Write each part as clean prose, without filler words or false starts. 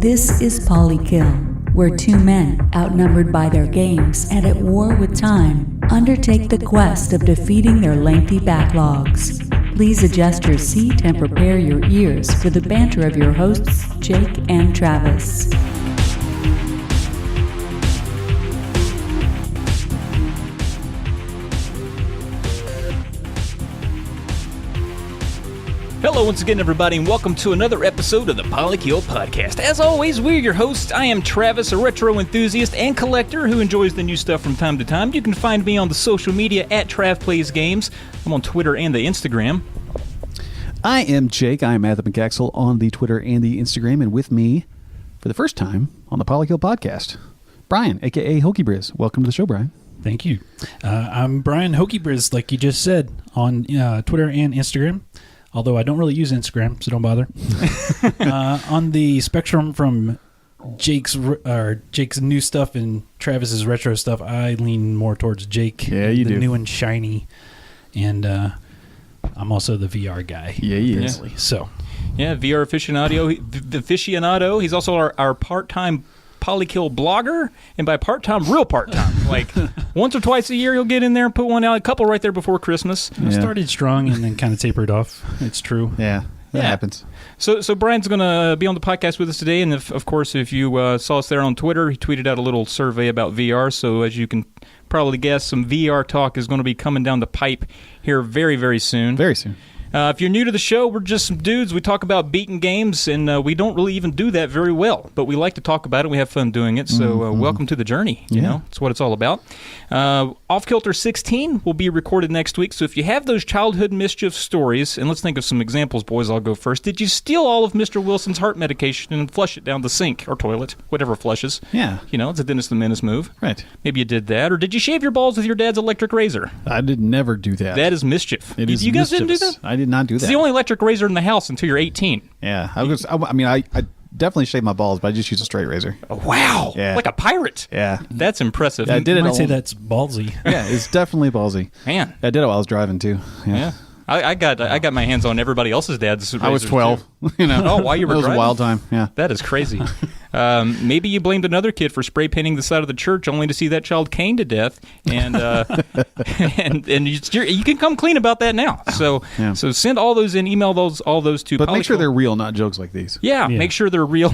This is Polykill, where two men, outnumbered by their games and at war with time, undertake the quest of defeating their lengthy backlogs. Please adjust your seat and prepare your ears for the banter of your hosts, Jake and Travis. Hello once again, everybody, and welcome to another episode of the Polykill podcast. As always, we're your hosts. I am Travis, a retro enthusiast and collector who enjoys the new stuff from time to time. You can find me on the social media at TravPlaysGames. I'm on Twitter and the Instagram. I am Jake. I am at the McAxel on the Twitter and the Instagram, and with me, for the first time on the Polykill podcast, Brian, a.k.a. Hokey Briz. Welcome to the show, Brian. Thank you. I'm Brian Hokey Briz, like you just said, on Twitter and Instagram. Although I don't really use Instagram, so don't bother. On the spectrum from Jake's new stuff and Travis's retro stuff, I lean more towards Jake. Yeah, you do. The new and shiny. And I'm also the VR guy. Yeah, he is. Apparently. So, yeah, VR aficionado. He's also our part-time Polykill blogger, and by part-time, real part-time. Like, once or twice a year he'll get in there and put one out, a couple right there before Christmas. I started strong and then kind of tapered off. It's true. Yeah, that happens. So Brian's going to be on the podcast with us today, and of course, if you saw us there on Twitter, he tweeted out a little survey about VR, so as you can probably guess, some VR talk is going to be coming down the pipe here very, very soon. Very soon. If you're new to the show, we're just some dudes. We talk about beating games, and we don't really even do that very well. But we like to talk about it. We have fun doing it. So welcome to the journey. You know, it's what it's all about. Off Kilter 16 will be recorded next week. So if you have those childhood mischief stories, and let's think of some examples, boys. I'll go first. Did you steal all of Mr. Wilson's heart medication and flush it down the sink or toilet, whatever flushes? Yeah. You know, it's a Dennis the Menace move. Right. Maybe you did that. Or did you shave your balls with your dad's electric razor? I did never do that. That is mischief. You guys didn't do that? I did not do that. It's the only electric razor in the house until you're 18. Yeah. I definitely shaved my balls, but I just use a straight razor. Oh, wow. Yeah. Like a pirate. Yeah. That's impressive. Yeah, I did it. You might say that's ballsy. Yeah, it's definitely ballsy. Man. I did it while I was driving, too. Yeah. I got my hands on everybody else's dad's razors. I was 12. You know. Oh, while you were It was driving? a wild time, yeah. That is crazy. Maybe you blamed another kid for spray painting the side of the church only to see that child caned to death, and and you can come clean about that now. So so send all those in, email all those to. But make sure they're real, not jokes like these. Yeah, make sure they're real.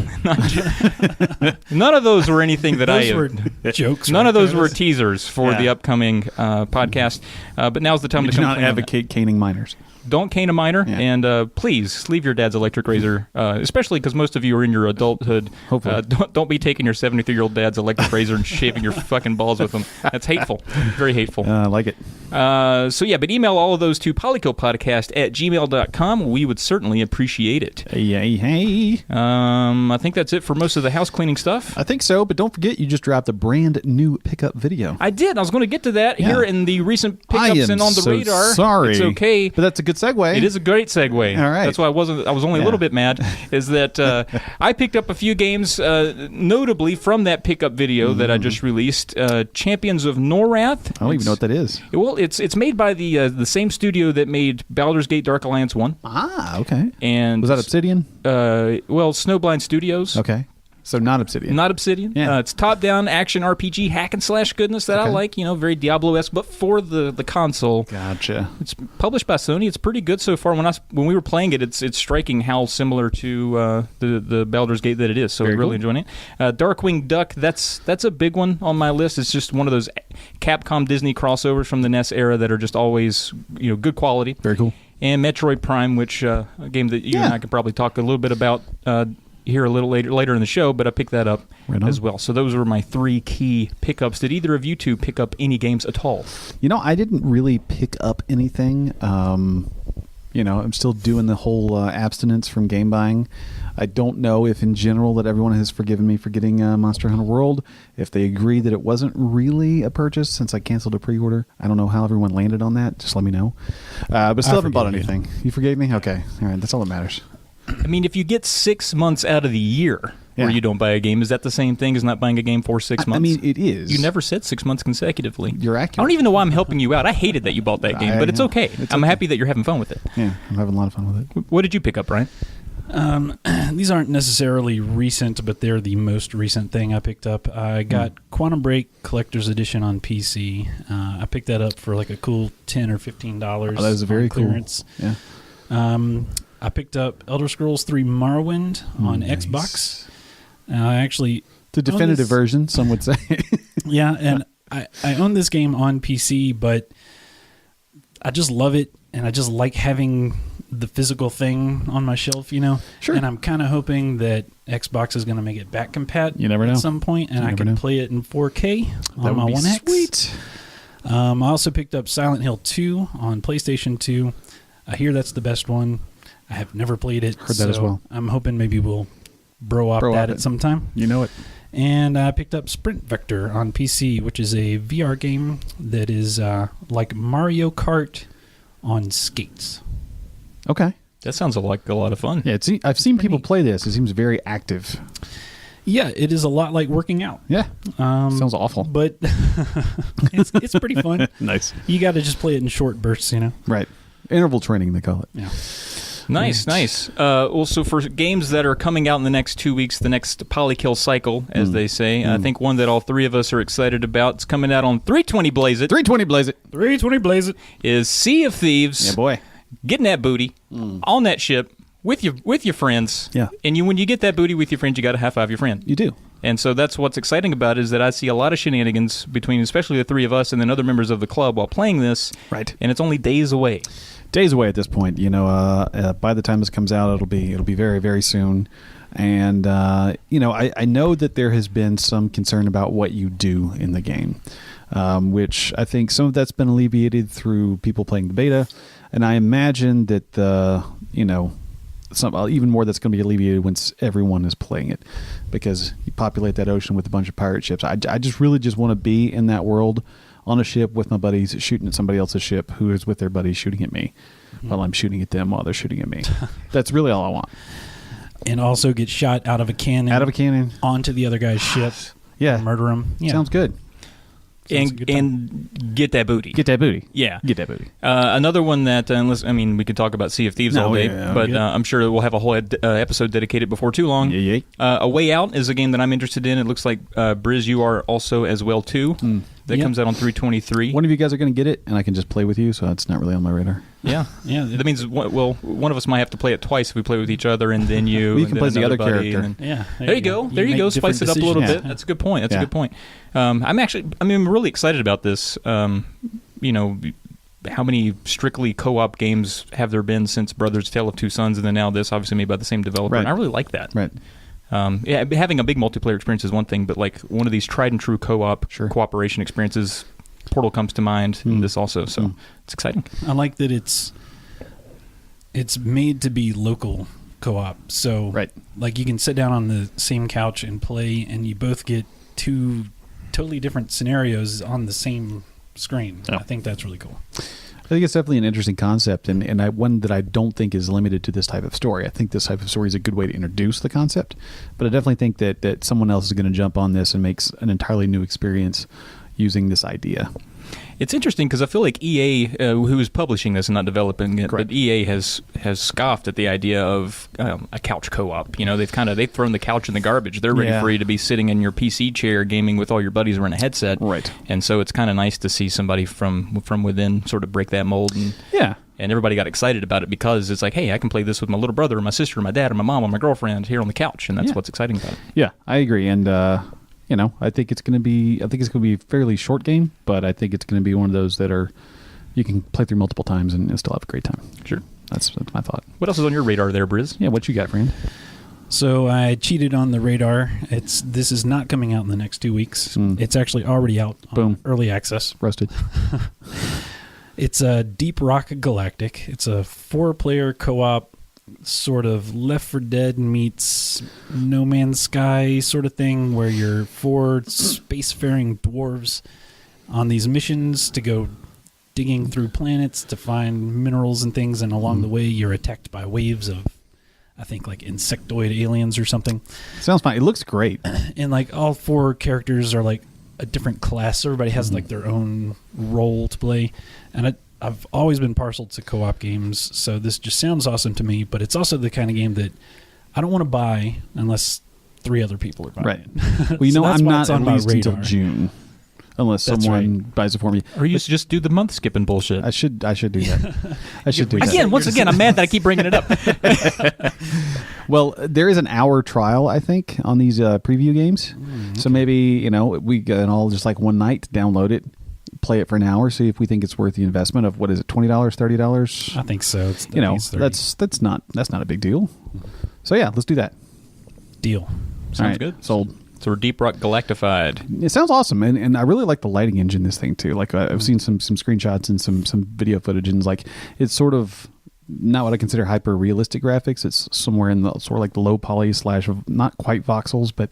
None of those were anything that those were jokes. None of those were teasers for the upcoming podcast. But now's the time to do come. not advocate caning minors. Don't cane a minor, and please leave your dad's electric razor, especially because most of you are in your adulthood. Hopefully. Don't be taking your 73-year-old dad's electric razor and shaving your fucking balls with them. That's hateful. Very hateful. I like it. But email all of those to polykillpodcast@gmail.com. We would certainly appreciate it. Hey. I think that's it for most of the house cleaning stuff. I think so, but don't forget you just dropped a brand new pickup video. I did. I was going to get to that here in the recent pickups and on the radar. Sorry. It's okay. But that's a good segue. It is a great segue. All right. That's why I was only a little bit mad, is that I picked up a few games, notably from that pickup video that I just released, Champions of Norath. I don't even know what that is. Well, it's made by the same studio that made Baldur's Gate Dark Alliance 1. Ah, okay. And was that Obsidian? Snowblind Studios. Okay. So not Obsidian. Not Obsidian. Yeah. It's top-down action RPG hack and slash goodness that I like. Very Diablo-esque, but for the console. Gotcha. It's published by Sony. It's pretty good so far. When we were playing it, it's striking how similar to the Baldur's Gate that it is. So we're really enjoying it. Darkwing Duck. That's a big one on my list. It's just one of those Capcom Disney crossovers from the NES era that are just always good quality. Very cool. And Metroid Prime, which a game that you and I could probably talk a little bit about. Here a little later in the show, but I picked that up as well. So those were my three key pickups. Did either of you two pick up any games at all? I didn't really pick up anything. I'm still doing the whole abstinence from game buying. I don't know if in general that everyone has forgiven me for getting Monster Hunter World. If they agree that it wasn't really a purchase since I canceled a pre-order. I don't know how everyone landed on that. Just let me know. But still haven't bought anything. You forgave me? Okay. All right. That's all that matters. I mean, if you get 6 months out of the year where you don't buy a game, is that the same thing as not buying a game for 6 months? I mean, it is. You never said 6 months consecutively. You're accurate. I don't even know why I'm helping you out. I hated that you bought that game, but it's okay. I'm happy that you're having fun with it. Yeah, I'm having a lot of fun with it. What did you pick up, Brian? These aren't necessarily recent, but they're the most recent thing I picked up. I got Quantum Break Collector's Edition on PC. I picked that up for like a cool $10 or $15. Oh, that is very clearance. Cool. Yeah. I picked up Elder Scrolls 3 Morrowind on Xbox. I actually... The definitive version, some would say. Yeah, and I own this game on PC, but I just love it, and I just like having the physical thing on my shelf, you know? Sure. And I'm kind of hoping that Xbox is going to make it back compat at some point, and I can play it in 4K on my One X. Sweet. I also picked up Silent Hill 2 on PlayStation 2. I hear that's the best one. I have never played it. Heard that as well. I'm hoping maybe we'll bro up that at some time. You know it. And I picked up Sprint Vector on PC, which is a VR game that is like Mario Kart on skates. Okay. That sounds like a lot of fun. Yeah, I've seen people play this. It seems very active. Yeah, it is a lot like working out. Yeah. Sounds awful. But it's pretty fun. Nice. You got to just play it in short bursts, you know? Right. Interval training, they call it. Yeah. Nice. Also, for games that are coming out in the next 2 weeks, the next Polykill cycle, as they say, I think one that all three of us are excited about, it's coming out on 320 Blaze It. 320 Blaze It. 320 Blaze It. Is Sea of Thieves. Yeah, boy. Getting that booty on that ship with your friends. Yeah. And when you get that booty with your friends, you got to high five your friend. You do. And so that's what's exciting about it, is that I see a lot of shenanigans between especially the three of us and then other members of the club while playing this. Right. And it's only days away. Days away at this point. You know, by the time this comes out, it'll be very, very soon. And you know, I know that there has been some concern about what you do in the game, which I think some of that's been alleviated through people playing the beta, and I imagine that even more that's going to be alleviated once everyone is playing it, because you populate that ocean with a bunch of pirate ships. I just really just want to be in that world on a ship with my buddies shooting at somebody else's ship who is with their buddies shooting at me while I'm shooting at them while they're shooting at me. That's really all I want. And also get shot out of a cannon. Out of a cannon. Onto the other guy's ship. Yeah. Murder him. Yeah. Sounds good. And get that booty. Get that booty. Yeah. Get that booty. Another one that, we could talk about Sea of Thieves all day, but I'm sure we'll have a whole episode dedicated before too long. Yeah. A Way Out is a game that I'm interested in. It looks like, Briz, you are also as well, too. That comes out on 3/23. One of you guys are going to get it, and I can just play with you, so it's not really on my radar. Yeah. That means, one of us might have to play it twice if we play with each other, and then you. Well, you can play the other character. There you go. There you go. Spice it up a little bit. That's a good point. That's a good point. I'm really excited about this. How many strictly co-op games have there been since Brothers: Tale of Two Sons, and then now this, obviously made by the same developer? Right. And I really like that. Right. Having a big multiplayer experience is one thing, but like one of these tried and true co-op cooperation experiences, Portal comes to mind, and this also. So it's exciting. I like that it's made to be local co-op. So like you can sit down on the same couch and play, and you both get two totally different scenarios on the same screen. I think that's really cool. I think it's definitely an interesting concept, and one that I don't think is limited to this type of story. I think this type of story is a good way to introduce the concept, but I definitely think that someone else is going to jump on this and makes an entirely new experience using this idea. It's interesting because I feel like EA, who is publishing this and not developing it, Correct. but EA has scoffed at the idea of a couch co-op. They've thrown the couch in the garbage. They're ready for you to be sitting in your PC chair gaming with all your buddies around a headset. Right. And so it's kind of nice to see somebody from within sort of break that mold. And everybody got excited about it because it's like, hey, I can play this with my little brother or my sister or my dad or my mom or my girlfriend here on the couch, and that's what's exciting about it. Yeah, I agree, and I think it's going to be a fairly short game, but I think it's going to be one of those that you can play through multiple times and still have a great time. Sure. That's my thought. What else is on your radar there, Briz? Yeah, what you got, friend? So I cheated on the radar. This is not coming out in the next 2 weeks. It's actually already out on early access. Roasted. It's a Deep Rock Galactic. It's a 4-player co-op, sort of Left 4 Dead meets No Man's Sky sort of thing, where you're 4 spacefaring dwarves on these missions to go digging through planets to find minerals and things, and along the way you're attacked by waves of, I think, like insectoid aliens or something. Sounds fine. It looks great. And like all 4 characters are like a different class. Everybody has like their own role to play, and I've always been partial to co-op games, so this just sounds awesome to me. But it's also the kind of game that I don't want to buy unless 3 other people are buying it. Well, you So know, that's I'm why not it's on at my least until radar. June, unless That's someone buys it for me. Or you just do the month skipping bullshit. I should do that. I should do that. Again, once again, I'm mad that I keep bringing it up. Well, there is an hour trial, I think, on these preview games. So maybe, we can all just like one night download it, play it for an hour, see if we think it's worth the investment of, what is it, $20, $30? I think so. It's, That's not a big deal. So yeah, let's do that. deal. Sounds good. Sold. So we're Deep Rock Galactified. It sounds awesome, and I really like the lighting engine in this thing too. Like I've seen some screenshots and some video footage, and like it's sort of not what I consider hyper realistic graphics. It's somewhere in the sort of like the low poly / not quite voxels, but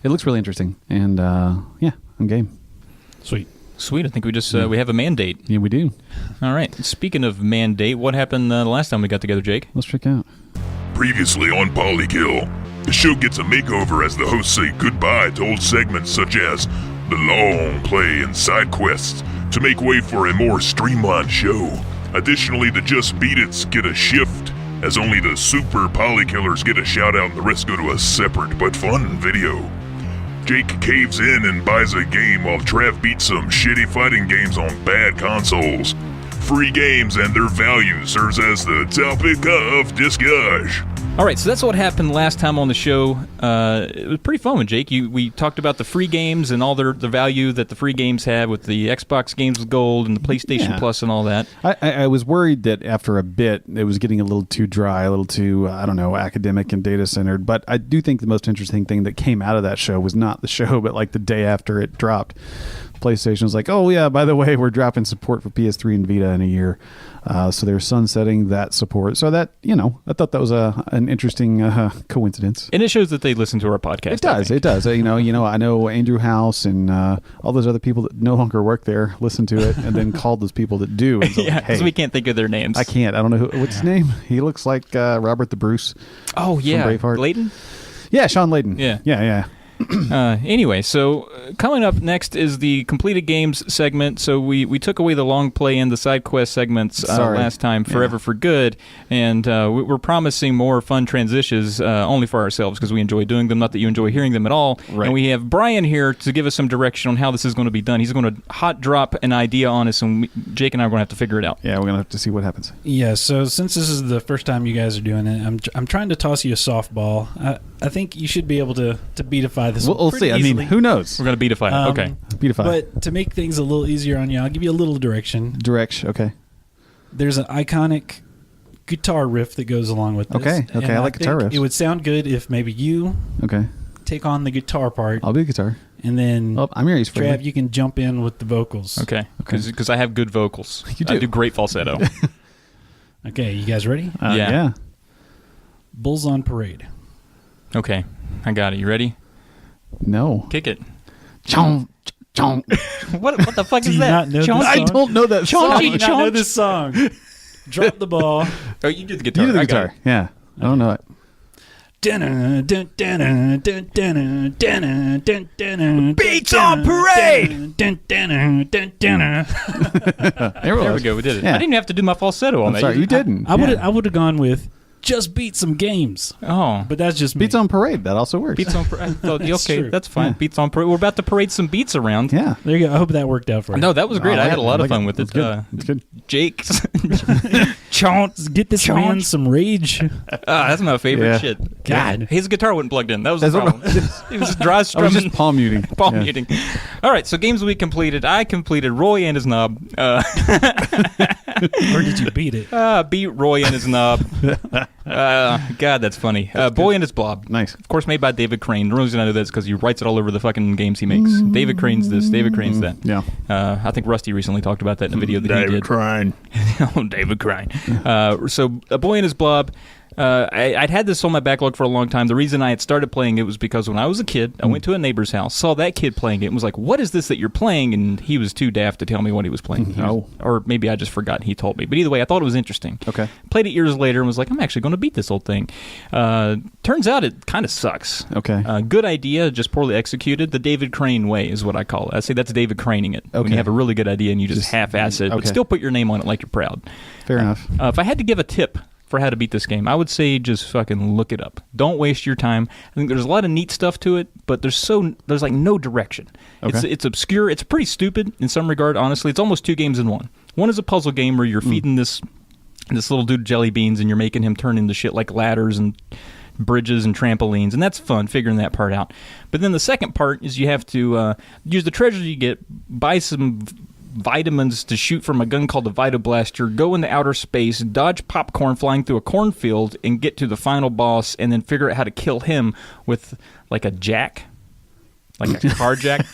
it looks really interesting. And yeah, I'm game. Sweet. Sweet. I think we just we have a mandate. Yeah, we do. All right. Speaking of mandate, what happened the last time we got together, Jake? Let's check out. Previously on Polykill, the show gets a makeover as the hosts say goodbye to old segments such as the long play and side quests to make way for a more streamlined show. Additionally, the Just Beat It's get a shift, as only the super Polykillers get a shout out and the rest go to a separate but fun video. Jake caves in and buys a game while Trav beats some shitty fighting games on bad consoles. Free games and their value serves as the topic of discussion. All right, so that's what happened last time on the show. It was pretty fun with Jake. We talked about the free games and all the value that the free games have with the Xbox games with gold and the PlayStation Plus and all that. I was worried that after a bit it was getting a little too dry, a little too, academic and data centered. But I do think the most interesting thing that came out of that show was not the show, but like the day after it dropped. PlayStation was like, oh yeah, by the way, we're dropping support for PS3 and Vita in a year. So they're sunsetting that support. So that, I thought that was an interesting coincidence. And it shows that they listen to our podcast. It does. I know Andrew House and all those other people that no longer work there listened to it and then called those people that do. And so Yeah, because we can't think of their names. I can't. I don't know what's his name. He looks like Robert the Bruce. Oh, yeah. From Braveheart. Layden? Yeah, Sean Layden. Yeah. Anyway, so coming up next is the completed games segment. So we took away the long play and the side quest segments last time, forever for good, and we're promising more fun transitions only for ourselves because we enjoy doing them. Not that you enjoy hearing them at all. Right. And we have Brian here to give us some direction on how this is going to be done. He's going to hot drop an idea on us, and Jake and I are going to have to figure it out. Yeah, we're going to have to see what happens. Yeah, so since this is the first time you guys are doing it, I'm trying to toss you a softball. I think you should be able to beatify this. We'll see. Easily. I mean, who knows? We're going to beatify it. Okay. Beatify. But to make things a little easier on you, I'll give you a little direction. Okay. There's an iconic guitar riff that goes along with this. Okay, and I like guitar think riffs. It would sound good if maybe you take on the guitar part. I'll be a guitar. And then, I'm here. Trav, you can jump in with the vocals. Okay. Because I have good vocals. You do. I do great falsetto. Okay, you guys ready? Yeah. Bulls on Parade. Okay. I got it. You ready? No. Kick it. Chomp, chomp. What the fuck Do is you that? not know this song? I don't know that song. How do you not know this song? Drop the ball. Oh, you do the guitar. You do the I got guitar. Yeah. I don't know it. Beats on Parade. There we go. We did it. Yeah. I didn't have to do my falsetto on I'm that. sorry, you didn't. I would have gone with Just Beat Some Games. Oh. But that's just me. Beats on Parade. That also works. Beats on Parade. That's Okay, true. that's fine. Yeah. Beats on Parade. We're about to parade some beats around. Yeah. There you go. I hope that worked out for you. No, that was great. I had a lot of fun with it. It's good. It's good. Jake's. Get this man some rage. That's my favorite Yeah. shit. God. His guitar wasn't plugged in. That was the That's what- problem. He was dry I was strumming. just palm muting. Palm Yeah. muting. All right, so games we completed. I completed Roy and his knob. Or did you beat it? Beat Roy and his knob. God, that's funny. Boy and his blob. Nice. Of course, made by David Crane. The reason I know that is because he writes it all over the fucking games he makes. David Crane's this. David Crane's that. Yeah. I think Rusty recently talked about that in a video that he did. Crane. Oh, David Crane. So, A Boy and His Blob. I'd had this on my backlog for a long time. The reason I had started playing it was because when I was a kid, I went to a neighbor's house, saw that kid playing it, and was like, what is this that you're playing? And he was too daft to tell me what he was playing. Or maybe I just forgot and he told me. But either way, I thought it was interesting. Okay. Played it years later and was like, I'm actually going to beat this old thing. Turns out it kind of sucks. Okay. Good idea, just poorly executed. The David Crane way is what I call it. I say that's David Craning it. Okay. When you have a really good idea and you just half-ass it, but still put your name on it like you're proud. Fair enough. If I had to give a tip for how to beat this game, I would say just fucking look it up. Don't waste your time. I think there's a lot of neat stuff to it, but there's like no direction. Okay. It's obscure. It's pretty stupid in some regard, honestly. It's almost 2 games in one. One is a puzzle game where you're feeding this little dude jelly beans and you're making him turn into shit like ladders and bridges and trampolines, and that's fun, figuring that part out. But then the second part is you have to use the treasure you get, buy some vitamins to shoot from a gun called the Vitoblaster, go into outer space, dodge popcorn flying through a cornfield, and get to the final boss, and then figure out how to kill him with like a jack. Like a car jack.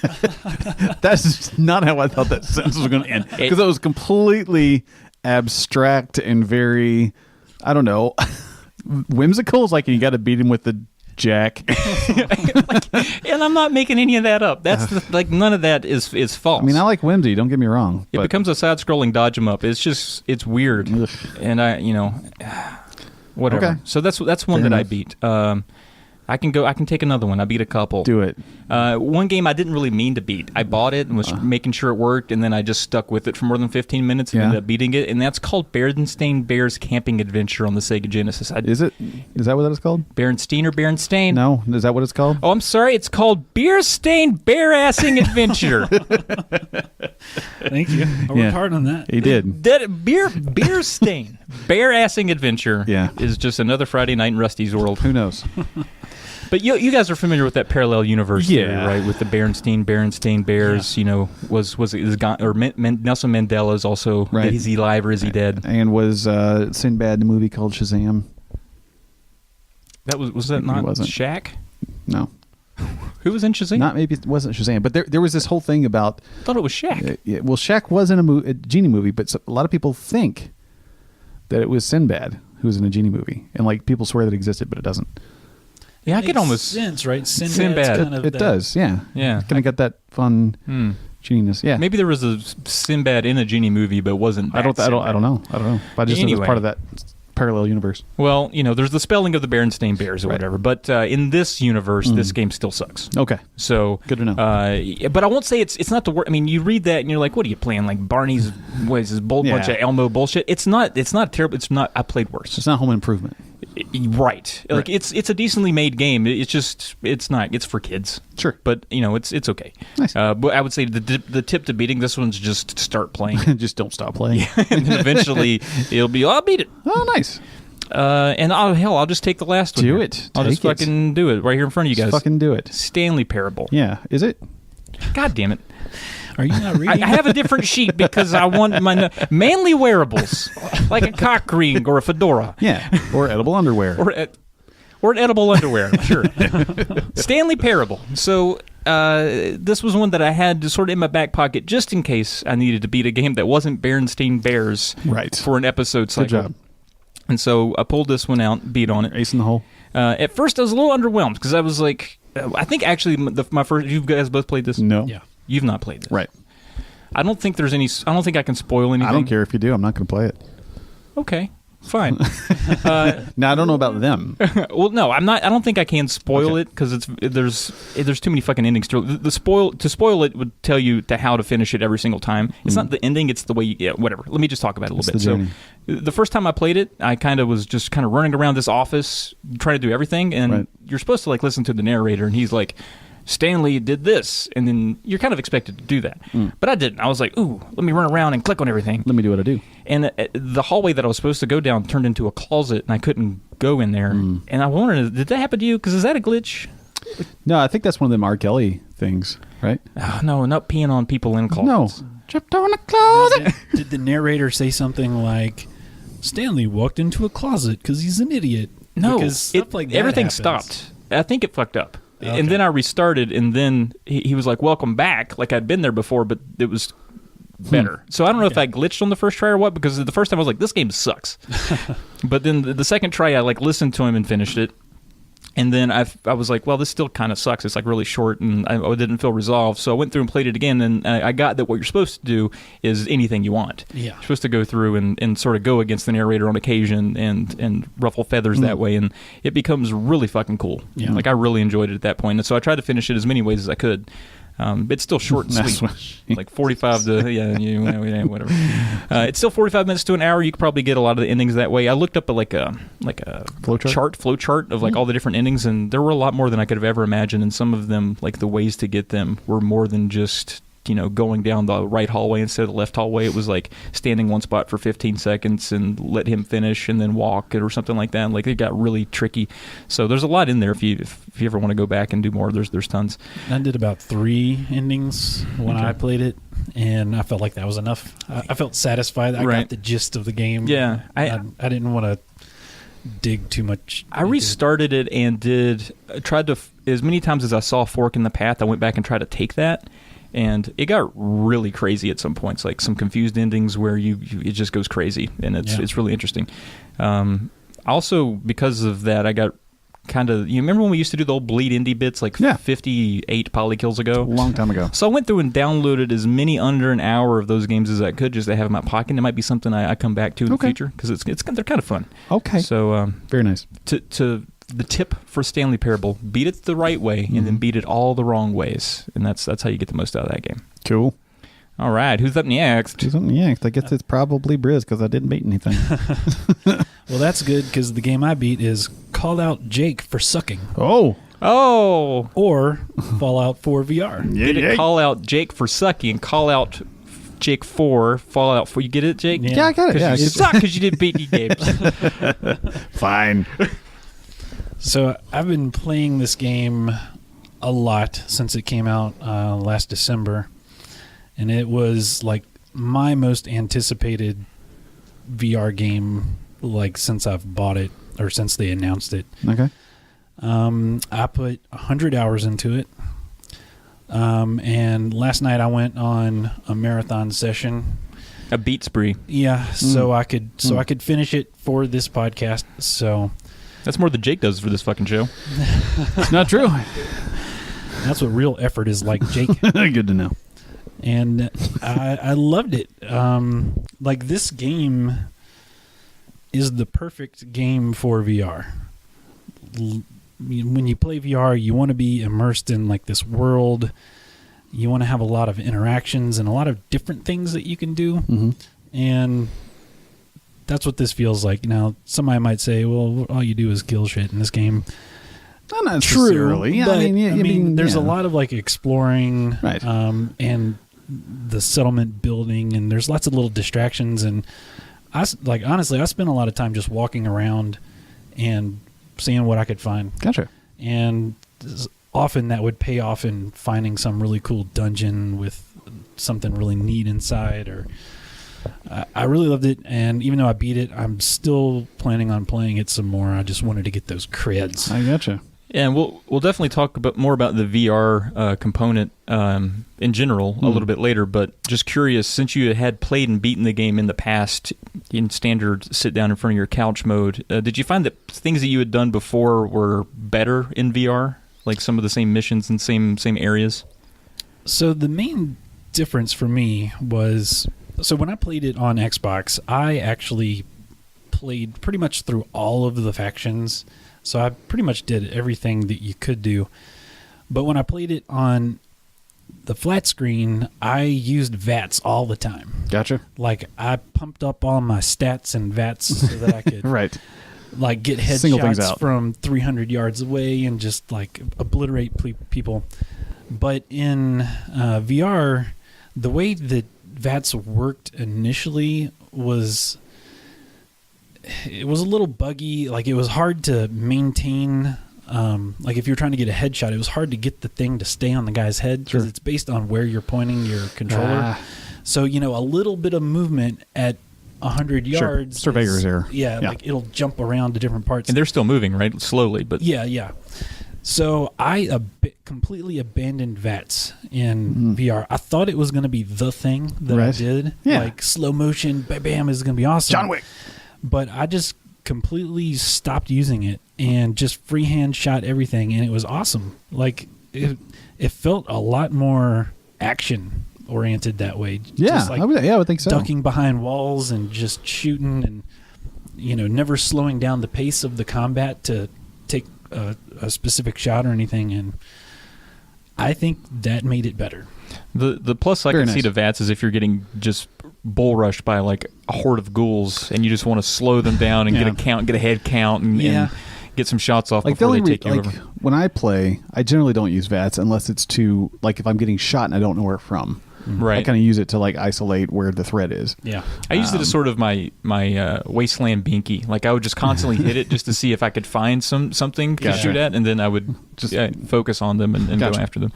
That's not how I thought that sentence was going to end. Because it was completely abstract and very, I don't know, whimsical. It's like you got to beat him with the jack. And I'm not making any of that up. That's like none of that is false. I mean, I like whimsy. Don't get me wrong. It becomes a side-scrolling dodge 'em up. It's weird. Ugh. And whatever. Okay. So that's one Fair that I enough. beat. I can take another one. I beat a couple. Do it. One game I didn't really mean to beat. I bought it and was making sure it worked, and then I just stuck with it for more than 15 minutes and ended up beating it. And that's called Berenstain Bears Camping Adventure on the Sega Genesis. Is it? Is that what that is called? Berenstain or Berenstain? No. Is that what it's called? Oh, I'm sorry. It's called Beerstain Bear-Assing Adventure. Thank you. I worked hard on that. He did. Beerstain Bear-Assing Adventure is just another Friday night in Rusty's world. Who knows? But you guys are familiar with that parallel universe theory, right? With the Berenstain Bears, was Nelson Mandela is also is he alive or is he dead? And was Sinbad the movie called Shazam? That was that not wasn't. Shaq? No. Who was in Shazam? Not maybe it wasn't Shazam, but there was this whole thing about. I thought it was Shaq. Well, Shaq was in a genie movie, but a lot of people think that it was Sinbad who was in a genie movie, and like people swear that it existed, but it doesn't. Yeah, I could almost sense, right? Sinbad. Kind of it does, yeah. Kind of got that fun geniness. Yeah. Maybe there was a Sinbad in a genie movie, but it wasn't. I don't know. But I just know it was part of that parallel universe. Well, there's the spelling of the Berenstain Bears or whatever, but in this universe, this game still sucks. Okay. So good to know. But I won't say it's not the worst. I mean, you read that and you're like, what are you playing? Like Barney's bunch of Elmo bullshit. It's not terrible. It's not. I played worse. It's not Home Improvement. Right. Like it's a decently made game. It's not. It's for kids. Sure. But it's okay. Nice. But I would say the tip to beating this one's just start playing. Just don't stop playing. And then eventually it'll be, I'll beat it. Oh, nice. And I'll just take the last one. Do here. it. I'll just fucking do it right here in front of you guys. Just fucking do it. Stanley Parable. Yeah. Is it? God damn it. Are you not reading? I have a different sheet because I want my manly wearables, like a cock ring or a fedora. Yeah. Or edible underwear. Or an edible underwear, sure. Stanley Parable. So this was one that I had to sort of in my back pocket just in case I needed to beat a game that wasn't Berenstain Bears for an episode cycle. Good job. And so I pulled this one out, beat on it. Ace in the hole. At first I was a little underwhelmed because I was like, I think actually my first, you guys both played this? No. Yeah. You've not played this. Right. I don't think I can spoil anything. I don't care if you do. I'm not going to play it. Okay. Fine. Now I don't know about them. Well, no, I'm not. I don't think I can spoil it because there's too many fucking endings. To spoil it would tell you how to finish it every single time. It's not the ending; it's the way you. Whatever. Let me just talk about it a little bit. So, the first time I played it, I was just running around this office trying to do everything, and you're supposed to listen to the narrator, and he's like, Stanley did this, and then you're kind of expected to do that. But I didn't. I was like, ooh, let me run around and click on everything. Let me do what I do. And the hallway that I was supposed to go down turned into a closet, and I couldn't go in there. And I wondered, did that happen to you? Because is that a glitch? No, I think that's one of them R. Kelly things, right? Oh, no, not peeing on people in closets. No. Tripped on a closet. Did the narrator say something like, Stanley walked into a closet because he's an idiot? No, because stuff like that everything happens. stopped. I think it fucked up. Okay. And then I restarted, and then he was like, welcome back, like I'd been there before, but it was better. So I don't know if I glitched on the first try or what, because the first time I was like, this game sucks. But then the second try, I like listened to him and finished it. And then I was like, well, this still kind of sucks. It's like really short, and I didn't feel resolved. So I went through and played it again, and I got that what you're supposed to do is anything you want. Yeah. You're supposed to go through and sort of go against the narrator on occasion and ruffle feathers that way, and it becomes really fucking cool. Yeah. Like I really enjoyed it at that point. And so I tried to finish it as many ways as I could. It's still short and sweet, like 45 to whatever. It's still 45 minutes to an hour. You could probably get a lot of the endings that way. I looked up like a flow chart of like all the different endings, and there were a lot more than I could have ever imagined. And some of them, like the ways to get them, were more than just going down the right hallway instead of the left hallway. It was like standing one spot for 15 seconds and let him finish and then walk it or something like that. And like it got really tricky. So there's a lot in there if you ever want to go back and do more. There's tons. I did about 3 endings when I played it, and I felt like that was enough. I felt satisfied. I got the gist of the game. Yeah. I didn't want to dig too much. I restarted it and tried to, as many times as I saw a fork in the path, I went back and tried to take that. And it got really crazy at some points, like some confused endings where it just goes crazy, and it's really interesting. Also, because of that, I got kind of, you remember when we used to do the old Bleed Indie bits like 58 Polykills ago? A long time ago. So I went through and downloaded as many under an hour of those games as I could just to have in my pocket. It might be something I come back to in the future, because they're kind of fun. Okay. So very nice. To the tip for Stanley Parable: beat it the right way, and then beat it all the wrong ways, and that's how you get the most out of that game. Cool. All right, who's up next? I guess it's probably Briz, because I didn't beat anything. Well, that's good, because the game I beat is Call Out Jake for Sucking. Oh. Or Fallout 4 VR. Did it call out Jake for sucking? Call out Jake 4 Fallout 4. You get it, Jake? Yeah, I got it. Yeah, you suck because you didn't beat any games. Fine. So I've been playing this game a lot since it came out last December, and it was like my most anticipated VR game, like since I've bought it or since they announced it. Okay. I put 100 hours into it, and last night I went on a marathon session. A beat spree. Yeah, so I could finish it for this podcast. So. That's more than Jake does for this fucking show. It's not true. That's what real effort is like, Jake. Good to know. And I loved it. Like, this game is the perfect game for VR. When you play VR, you want to be immersed in like this world. You want to have a lot of interactions and a lot of different things that you can do. Mm-hmm. And that's what this feels like. Now, somebody might say, well, all you do is kill shit in this game. Not necessarily. True, yeah, but, I mean, there's a lot of like exploring, right. And the settlement building, and there's lots of little distractions. And honestly, I spent a lot of time just walking around and seeing what I could find. Gotcha. And often that would pay off in finding some really cool dungeon with something really neat inside, or I really loved it, and even though I beat it, I'm still planning on playing it some more. I just wanted to get those creds. I gotcha. And we'll definitely talk more about the VR component in general a little bit later, but just curious, since you had played and beaten the game in the past in standard sit down in front of your couch mode, did you find that things that you had done before were better in VR? Like some of the same missions and same areas? So the main difference for me was... So when I played it on Xbox, I actually played pretty much through all of the factions. So I pretty much did everything that you could do. But when I played it on the flat screen, I used VATS all the time. Gotcha. Like, I pumped up all my stats and VATS so that I could right. like get Single things headshots out from 300 yards away and just like obliterate people. But in VR, the way that VATS worked initially was a little buggy. Like, it was hard to maintain. Like, if you're trying to get a headshot, it was hard to get the thing to stay on the guy's head because it's based on where you're pointing your controller. So, a little bit of movement at 100 yards. Surveyor's error. Yeah, like it'll jump around to different parts. And they're still moving, right? Slowly, but... Yeah. So I completely abandoned VATS in VR. I thought it was going to be the thing that I did. Yeah. Like slow motion, bam, is going to be awesome. John Wick. But I just completely stopped using it and just freehand shot everything, and it was awesome. Like it felt a lot more action oriented that way. Yeah, just like I would think so. ducking behind walls and just shooting, and never slowing down the pace of the combat to take a specific shot or anything. And I think that made it better. The plus I can see to VATS is if you're getting just bull rushed by like a horde of ghouls and you just want to slow them down and get a head count and get some shots off before they take you over. When I play, I generally don't use VATS unless it's to, like, if I'm getting shot and I don't know where from. Right. I kind of use it to like isolate where the threat is. Yeah. I used it as sort of my wasteland binky. Like I would just constantly hit it just to see if I could find something to shoot at, and then I would just focus on them and go after them.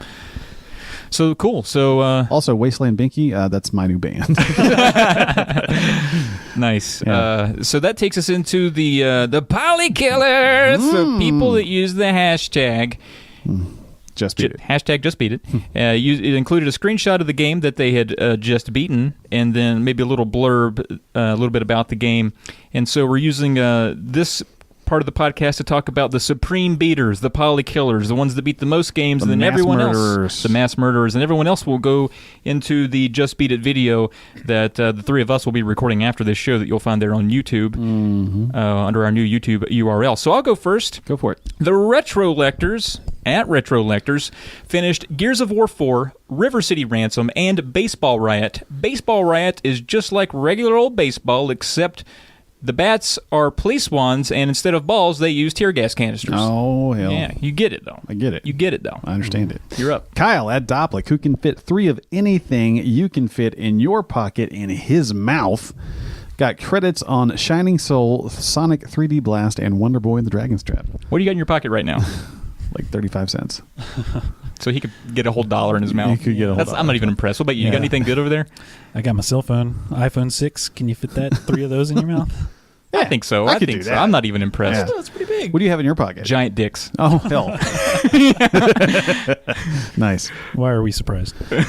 So cool. So also Wasteland Binky, that's my new band. Nice. Yeah. So that takes us into the Polykillers. So people that use the hashtag. Just beat it. Hashtag just beat it. It included a screenshot of the game that they had just beaten, and then maybe a little blurb, a little bit about the game. And so we're using this part of the podcast to talk about the supreme beaters, the Polykillers, the ones that beat the most games, and then everyone else, the mass murderers, and everyone else will go into the Just Beat It video that the three of us will be recording after this show that you'll find there on YouTube under our new YouTube URL. So I'll go first. Go for it. The Retrolectors at Retrolectors finished Gears of War 4, River City Ransom, and Baseball Riot. Baseball Riot is just like regular old baseball, except the bats are police wands, and instead of balls, they use tear gas canisters. Oh, hell. Yeah, you get it, though. I get it. You get it, though. I understand it. You're up. Kyle at Doplick, who can fit 3 of anything you can fit in your pocket in his mouth, got credits on Shining Soul, Sonic 3D Blast, and Wonder Boy and the Dragon's Trap. What do you got in your pocket right now? Like 35 cents. So he could get a whole $1 in his mouth. He could get a whole $1. I'm not even impressed. What about you? You got anything good over there? I got my cell phone, iPhone 6. Can you fit that 3 of those in your mouth? Yeah, I think so. I could think do so. that. I'm not even impressed. Yeah. That's pretty big. What do you have in your pocket? Giant dicks. Oh, hell. Nice. Why are we surprised? All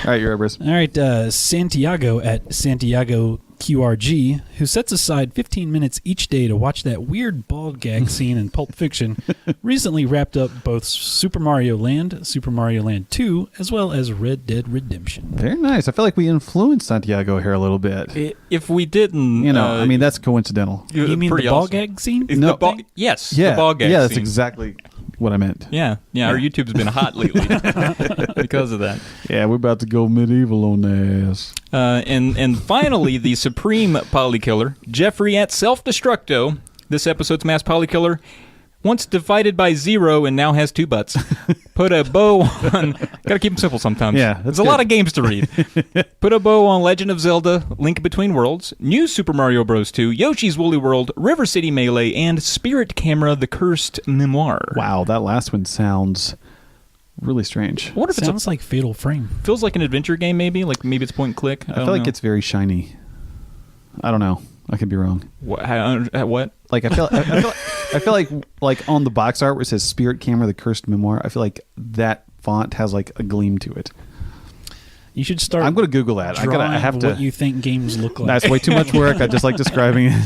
right, you're up, Briss. All right, Santiago at Santiago QRG, who sets aside 15 minutes each day to watch that weird bald gag scene in Pulp Fiction, recently wrapped up both Super Mario Land, Super Mario Land 2, as well as Red Dead Redemption. Very nice. I feel like we influenced Santiago here a little bit. If we didn't... I mean, that's coincidental. You mean the ball gag scene? No, yes, yeah, the ball gag yeah, that's scene. Exactly what I meant. Yeah, our YouTube's been hot lately because of that. Yeah, we're about to go medieval on this. And finally, the supreme Polykiller, Jeffrey at Self-Destructo. This episode's mass Polykiller, once divided by 0 and now has 2 butts. Put a bow on... Gotta keep them simple sometimes. Yeah, there's a lot of games to read. Put a bow on Legend of Zelda, Link Between Worlds, New Super Mario Bros. 2, Yoshi's Woolly World, River City Melee, and Spirit Camera, The Cursed Memoir. Wow, that last one sounds really strange. I wonder if it sounds like Fatal Frame. Feels like an adventure game, maybe. Like maybe it's point and click. I feel like it's very shiny. I don't know. I could be wrong. What? Like I feel like on the box art where it says Spirit Camera, The Cursed Memoir, I feel like that font has like a gleam to it. You should start. I'm going to Google that. I have to. What you think games look like? That's way too much work. I just like describing it.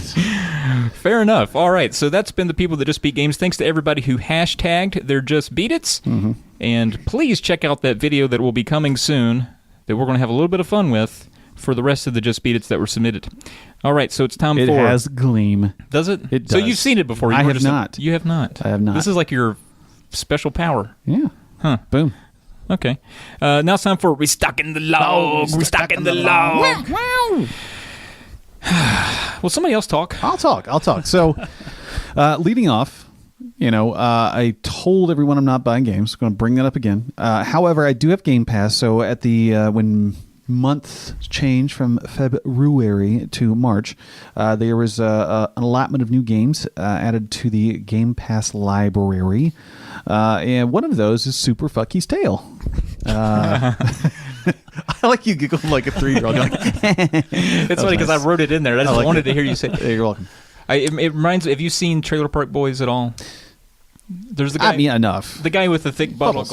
Fair enough. All right. So that's been the people that just beat games. Thanks to everybody who hashtagged their just beat its. Mm-hmm. And please check out that video that will be coming soon that we're going to have a little bit of fun with for the rest of the just beat its that were submitted. All right. So it's time for. It has gleam. Does it? It does. So you've seen it before. I have not. You have not. I have not. This is like your special power. Yeah. Huh. Boom. Okay. Now it's time for Restocking the Log. Restocking the Log. Will somebody else talk? I'll talk. So, leading off, I told everyone I'm not buying games. I'm going to bring that up again. However, I do have Game Pass. So at the when months change from February to March, there was an allotment of new games added to the Game Pass library. And one of those is Super Fucky's Tale. I like you giggle like a 3-year-old. It's funny because I wrote it in there. I just wanted to hear you say it. You're welcome. It reminds me, have you seen Trailer Park Boys at all? There's the guy. I mean, enough. The guy with the thick Bubbles,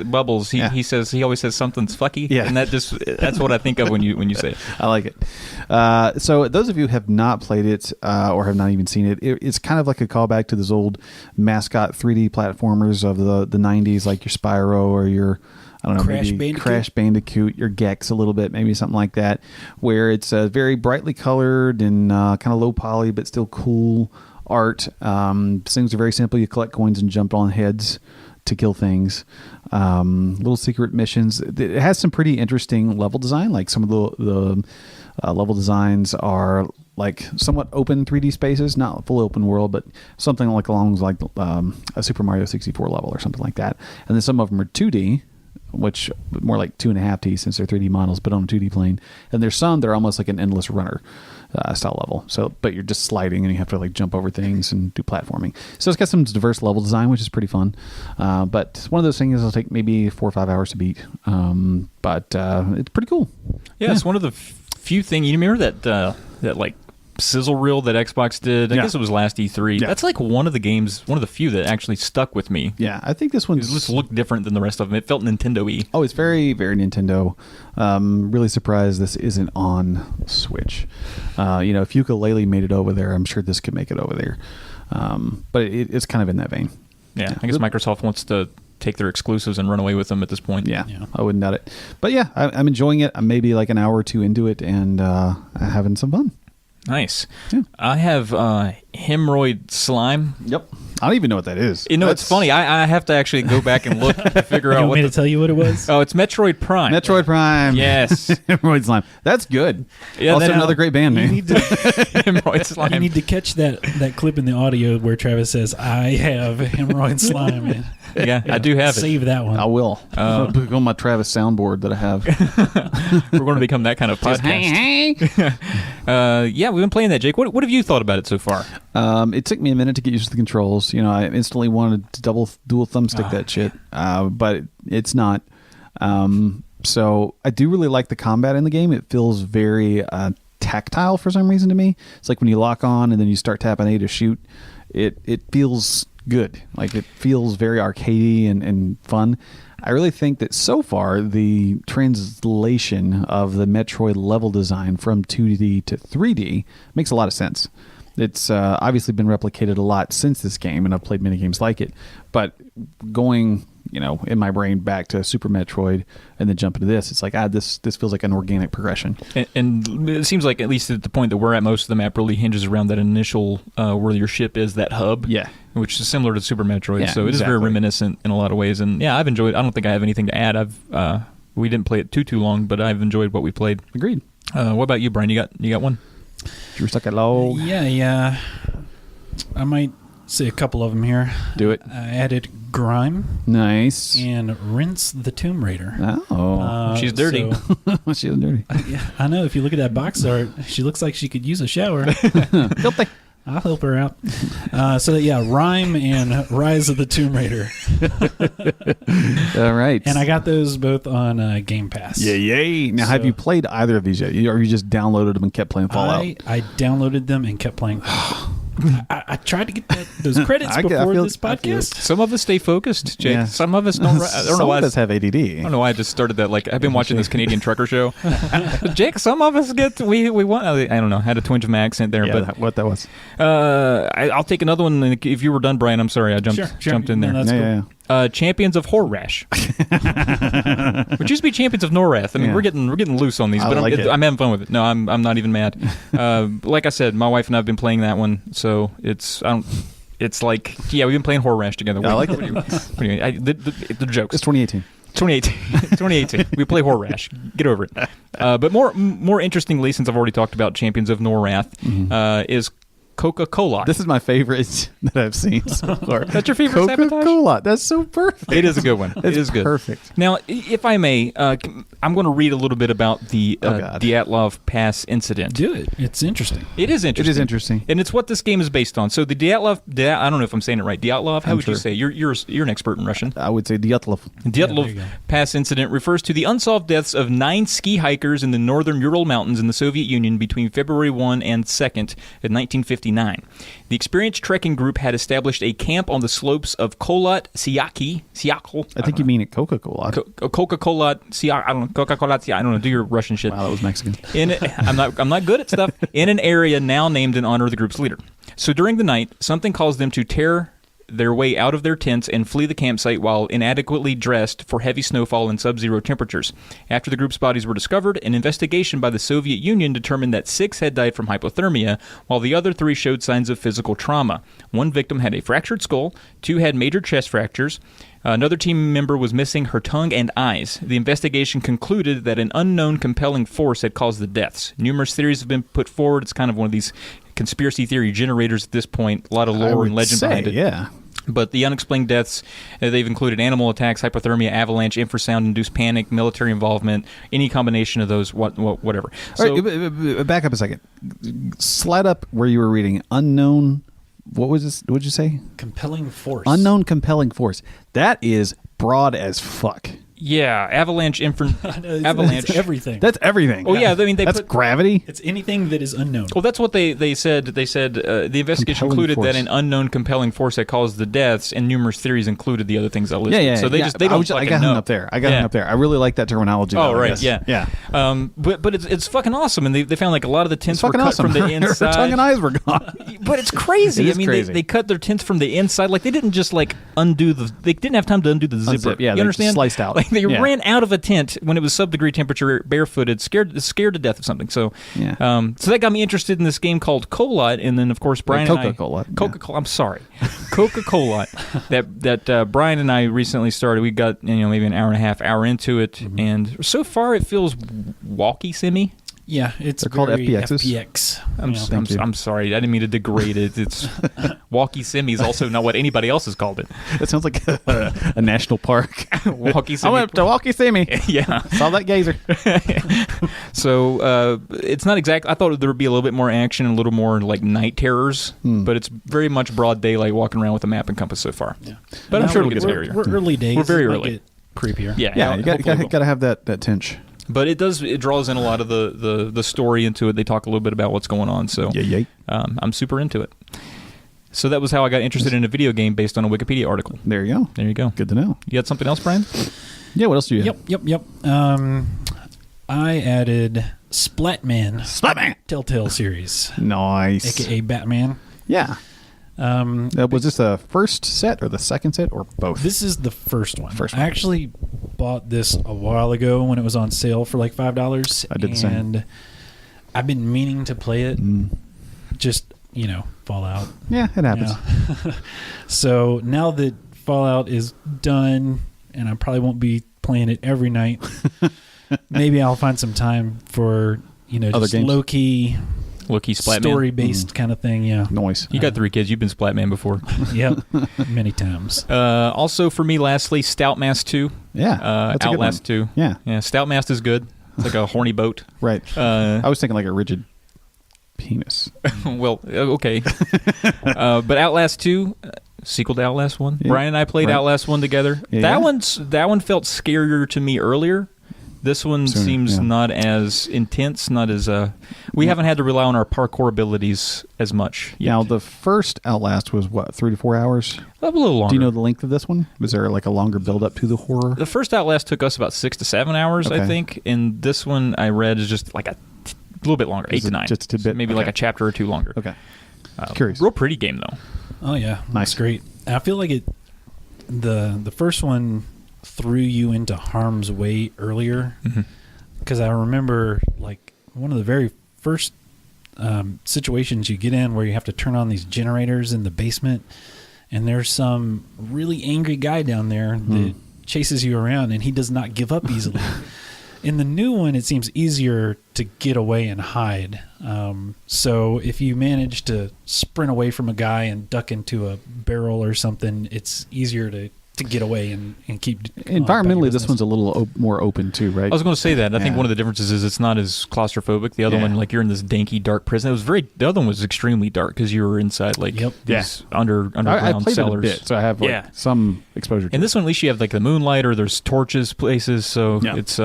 bubbles. He Yeah. he says he always says something's fucky. Yeah. And that's what I think of when you say it. I like it. So those of you who have not played it or have not even seen it, it's kind of like a callback to those old mascot 3D platformers of the 90s, like your Spyro or your, I don't know, maybe Crash Bandicoot, your Gex a little bit, maybe something like that, where it's very brightly colored and kind of low poly, but still cool art. Things are very simple. You collect coins and jump on heads to kill things. Little secret missions. It has some pretty interesting level design. Like some of the level designs are like somewhat open 3D spaces, not full open world, but something like along like a Super Mario 64 level or something like that. And then some of them are 2D, which more like 2.5D since they're 3D models, but on a 2D plane. And there's some that are almost like an endless runner style level. So, but you're just sliding and you have to like jump over things and do platforming. So it's got some diverse level design, which is pretty fun. But one of those things will take maybe 4 or 5 hours to beat. But it's pretty cool. Yeah, it's one of the few things. You remember that like sizzle reel that Xbox did? I guess it was last E3. Yeah. That's like one of the few that actually stuck with me. Yeah, I think this one just looked different than the rest of them. It felt Nintendo-y. Oh, it's very, very Nintendo. Really surprised this isn't on Switch. If Ukulele made it over there, I'm sure this could make it over there. But it's kind of in that vein. Yeah, I guess Microsoft wants to take their exclusives and run away with them at this point. Yeah. I wouldn't doubt it. But yeah, I'm enjoying it. I'm maybe like an hour or two into it and having some fun. Nice. Yeah. I have hemorrhoid slime. Yep. I don't even know what that is. It's funny. I have to actually go back and look to figure out You want what me to tell you what it was? Oh, it's Metroid Prime. Metroid Prime. Yes. Hemorrhoid Slime. That's good. Yeah, also then another great band name. Hemorrhoid slime. You need to catch that clip in the audio where Travis says, "I have hemorrhoid slime." And, Yeah, I do have it. Save that one. I will. I'll put it on my Travis soundboard that I have. We're going to become that kind of podcast. Yeah, we've been playing that, Jake. What have you thought about it so far? It took me a minute to get used to the controls. I instantly wanted to dual thumbstick that shit, but it's not. So I do really like the combat in the game. It feels very tactile for some reason to me. It's like when you lock on and then you start tapping A to shoot. It feels good. Like it feels very arcadey and fun. I really think that so far the translation of the Metroid level design from 2D to 3D makes a lot of sense. It's obviously been replicated a lot since this game, and I've played many games like it. But going, in my brain back to Super Metroid and then jump into this, it's like, this feels like an organic progression. And it seems like, at least at the point that we're at, most of the map really hinges around that initial, where your ship is, that hub. Yeah. Which is similar to Super Metroid. Yeah, so it is very reminiscent in a lot of ways. And yeah, I've enjoyed it. I don't think I have anything to add. We didn't play it too long, but I've enjoyed what we played. Agreed. What about you, Brian? You got one? Drew stuck at low. Yeah. I might say a couple of them here. Do it. I added Grime Nice. and Rinse the Tomb Raider. Oh. She's dirty. So, She was dirty. yeah, I know. If you look at that box art, she looks like she could use a shower. Filthy. I'll help her out. Rime and Rise of the Tomb Raider. All right. And I got those both on Game Pass. Yay. Now, have you played either of these yet? Or you just downloaded them and kept playing Fallout? I downloaded them and kept playing. I tried to get those credits before this podcast. Some of us stay focused, Jake. Yeah. Some of us don't. I don't know why. Some of us have ADD. I don't know why I just started that. Like, I've been watching this Canadian trucker show. Jake, some of us we want. I don't know. I had a twinge of my accent there, but what that was. I'll take another one. If you were done, Brian, I'm sorry. I jumped in there. No, that's cool. Champions of Horrash, which used to be Champions of Norrath. I mean, we're getting loose on these, but I'm having fun with it. No, I'm not even mad. Like I said, my wife and I have been playing that one, so it's like, yeah, we've been playing Horrash together. I like it. The jokes. It's 2018. 2018. We play Horrash. Get over it. But more interestingly, since I've already talked about Champions of Norrath, is Coca-Cola. This is my favorite that I've seen so far. That's your favorite Sabotage? Coca-Cola. That's so perfect. It is a good one. It is good. Perfect. Now, if I may, I'm going to read a little bit about the Dyatlov Pass incident. Do it. It's interesting. It is interesting. It is interesting. And it's what this game is based on. So the Dyatlov, I don't know if I'm saying it right. Dyatlov, how would you say? You're an expert in Russian. I would say Dyatlov. Dyatlov Pass incident refers to the unsolved deaths of 9 ski hikers in the northern Ural Mountains in the Soviet Union between February 1 and 2nd in 1959 1959. The experienced trekking group had established a camp on the slopes of Kholat Syakhl. I think you mean it Coca-Cola. Coca-Cola, I don't know. Coca-Cola, I don't know. Do your Russian shit. Wow, that was Mexican. I'm not good at stuff. In an area now named in honor of the group's leader. So during the night, something caused them to tear their way out of their tents and flee the campsite while inadequately dressed for heavy snowfall and sub-zero temperatures. After the group's bodies were discovered, an investigation by the Soviet Union determined that 6 had died from hypothermia, while the other 3 showed signs of physical trauma. 1 victim had a fractured skull, 2 had major chest fractures. Another team member was missing her tongue and eyes. The investigation concluded that an unknown compelling force had caused the deaths. Numerous theories have been put forward. It's kind of one of these conspiracy theory generators at this point. A lot of lore and legend behind it. Yeah. But the unexplained deaths, they've included animal attacks, hypothermia, avalanche, infrasound-induced panic, military involvement, any combination of those, whatever. So, all right, back up a second. Slide up where you were reading unknown. What was this? What did you say? Compelling force. Unknown compelling force. That is broad as fuck. yeah, avalanche, avalanche, It's everything. That's everything. Oh yeah, I mean that's gravity. It's anything that is unknown. Well, that's what they said. They said the investigation Compelling concluded force. that an unknown compelling force had caused the deaths, and numerous theories included the other things I listed. Yeah. So they don't I got know. hung up there. I really like that terminology. Oh though, I right, guess. yeah. But it's fucking awesome, and they found like a lot of the tents It's were fucking cut awesome. from the Her inside. tongue and eyes were gone. But it's crazy. It is I mean, crazy. They cut their tents from the inside. Like they didn't just like undo the. They didn't have time to undo the zipper. Unzip, yeah, you they understand? sliced out. Like they Yeah. ran out of a tent when it was sub-degree temperature, barefooted, scared to death of something. So, Yeah. So that got me interested in this game called Colat, and then of course Brian and I. Coca-Cola. Coca-Cola. I'm sorry, Coca-Cola. that Brian and I recently started. We got maybe an hour and a half, hour into it, and so far it feels walkie simi. Yeah, it's They're called very FPXs? FPX. I'm sorry. I didn't mean to degrade it. It's walkie simi is also not what anybody else has called it. That sounds like a national park. Walkie I simi. went to walkie see me. Yeah. Saw that gazer. So it's not exact. I thought there would be a little bit more action and a little more like night terrors, but it's very much broad daylight, walking around with a map and compass so far. Yeah. But I'm Now sure it'll get we're scarier. early days. We're very It might early. get creepier. Yeah, You hopefully it got will. to have that tinge. But it draws in a lot of the story into it. They talk a little bit about what's going on. So Yay. I'm super into it. So that was how I got interested in a video game based on a Wikipedia article. There you go. There you go. Good to know. You got something else, Brian? Yeah. What else do you have? Yep. I added Splatman. Splatman. Telltale series, Nice. aka Batman. Yeah. Was this the first set or the second set or both? This is the first one. First I one. actually bought this a while ago when it was on sale for like $5. I did the same. And I've been meaning to play it. Just, Fallout. Yeah, it happens. Yeah. So now that Fallout is done, and I probably won't be playing it every night, maybe I'll find some time for, Other just games? low-key, Low-key Splatman. story-based kind of thing. Yeah. Noise. You got 3 kids. You've been Splatman before. Yep. Many times. Also for me, lastly, Stoutmast 2. Yeah. That's a good Outlast one. 2. Yeah. Yeah, Stoutmast is good. It's like a horny boat. Right. I was thinking like a rigid penis. Well, okay. But Outlast 2, sequel to Outlast 1. Yeah, Brian and I played right. Outlast 1 together. Yeah. That one felt scarier to me earlier. This one Sooner, seems yeah. not as intense, not as we haven't had to rely on our parkour abilities as much yet. Now, the first Outlast was what, 3 to 4 hours? A little longer. Do you know the length of this one? Was there like a longer build up to the horror? The first Outlast took us about 6 to 7 hours, I Okay. think, and this one I read is just like a little bit longer, 8 to 9. just a tidbit? Maybe Okay. like a chapter or 2 longer. Okay. Curious. Real pretty game though. Oh yeah, Nice. That's great. I feel like the first one threw you into harm's way earlier, because I remember like one of the very first situations you get in where you have to turn on these generators in the basement, and there's some really angry guy down there that chases you around, and he does not give up easily. In the new one, it seems easier to get away and hide. So if you manage to sprint away from a guy and duck into a barrel or something, it's easier to get away and keep. Environmentally, this one's a little more open too, right? I was going to say that. I think Yeah. one of the differences is it's not as claustrophobic. The other Yeah. one, like you're in this danky, dark prison. The other one was extremely dark because you were inside like Yep. these underground I played cellars. it a bit, so I have like Yeah. some exposure to And it. this one, at least you have like the moonlight or there's torches places, so Yeah. it's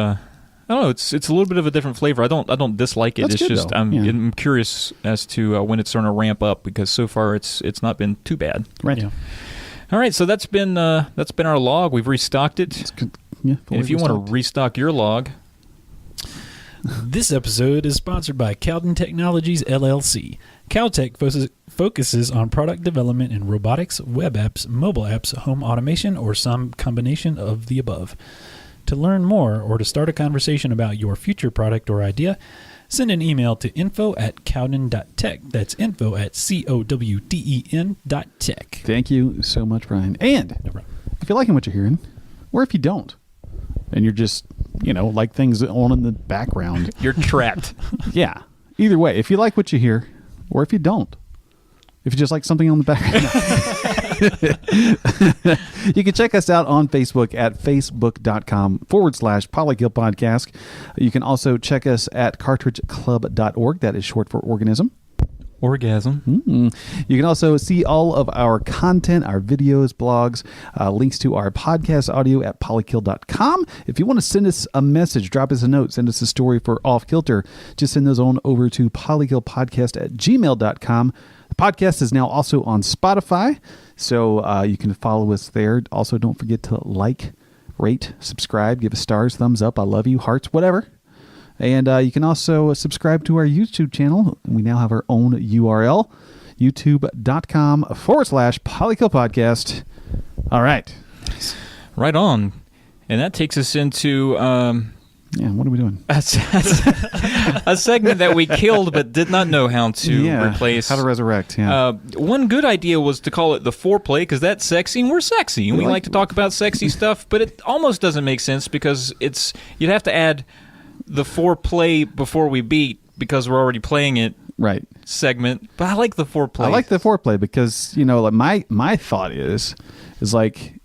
I don't know. It's a little bit of a different flavor. I don't dislike it. That's it's good, just though. I'm curious as to when it's starting to ramp up, because so far it's not been too bad. Right. Yeah. All right, so that's been our log. We've restocked it. It's good. Yeah, And if you want to restock your log, This episode is sponsored by Cowden Technologies, LLC. Cowtech focuses on product development in robotics, web apps, mobile apps, home automation, or some combination of the above. To learn more or to start a conversation about your future product or idea, send an email to info@cowden.tech. That's info@cowden.tech. Thank you so much, Brian. And No problem. if you're liking what you're hearing, or if you don't, and you're just, like things on in the background, you're trapped. yeah. Either way, if you like what you hear, or if you don't, if you just like something on the background, you can check us out on Facebook at facebook.com/Polykill Podcast. You can also check us at cartridgeclub.org. That is short for organism. Orgasm. You can also see all of our content, our videos, blogs, links to our podcast audio at polykill.com. If you want to send us a message, drop us a note, send us a story for Off Kilter, just send those on over to polykillpodcast@gmail.com. The podcast is now also on Spotify, so you can follow us there. Also, don't forget to like, rate, subscribe, give us stars, thumbs up, I love you, hearts, whatever. And you can also subscribe to our YouTube channel. We now have our own URL, youtube.com/Polykill Podcast. All right. Right on. And that takes us into What are we doing? a segment that we killed but did not know how to replace. How to resurrect, yeah. One good idea was to call it the foreplay, because that's sexy and we're sexy. And we like to talk about sexy stuff, but it almost doesn't make sense because you'd have to add the foreplay before we beat, because we're already playing it. Right. Segment. But I like the foreplay. I like the foreplay because, like my thought is like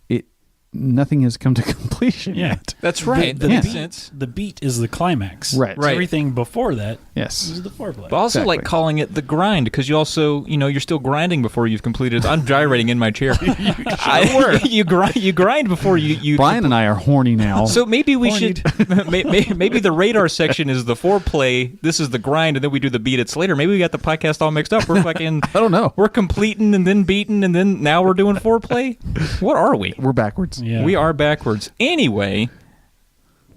nothing has come to completion yet. That's right. That makes sense. The beat is the climax. Right. Right. Everything before that Yes. is the foreplay. But I also Exactly. like calling it the grind, because you also, you're still grinding before you've completed. I'm gyrating in my chair. You grind before you. Brian and I are horny now. So maybe we should. Maybe the radar section is the foreplay. This is the grind, and then we do the beat. It's later. Maybe we got the podcast all mixed up. We're fucking. I don't know. We're completing and then beating, and then now we're doing foreplay. What are we? We're backwards. Yeah. We are backwards. Anyway,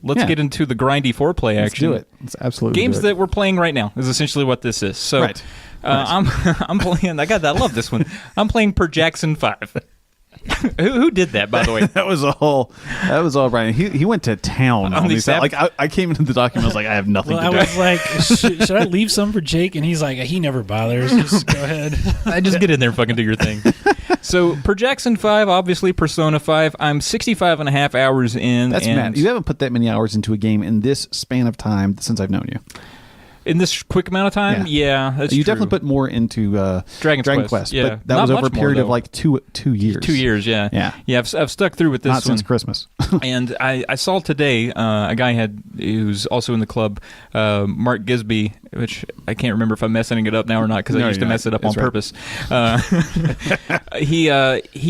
let's get into the grindy foreplay action. Let's do it. Let's absolutely Games do it. that we're playing right now is essentially what this is. So, Right. I'm playing. I love this one. I'm playing Per Jackson 5. Who did that, by the way? That was all Brian. He went to town on these these. Like I came into the document, I was like, I have nothing Well, to I do. was like, should I leave some for Jake? And he's like, he never bothers. Just go ahead. I just get in there and fucking do your thing. So, Per Jackson 5, obviously Persona 5. I'm 65 and a half hours in. That's mad. You haven't put that many hours into a game in this span of time since I've known you. In this quick amount of time? Yeah, that's You true. definitely put more into Dragon Quest. Yeah. But that Not was over much a more, period of though. like two years. 2 years, yeah. Yeah. Yeah, I've stuck through with this Not one. since Christmas. And I saw today a guy who's also in the club, Mark Gisby, which I can't remember if I'm messing it up now or not, because I used to mess it up on purpose. He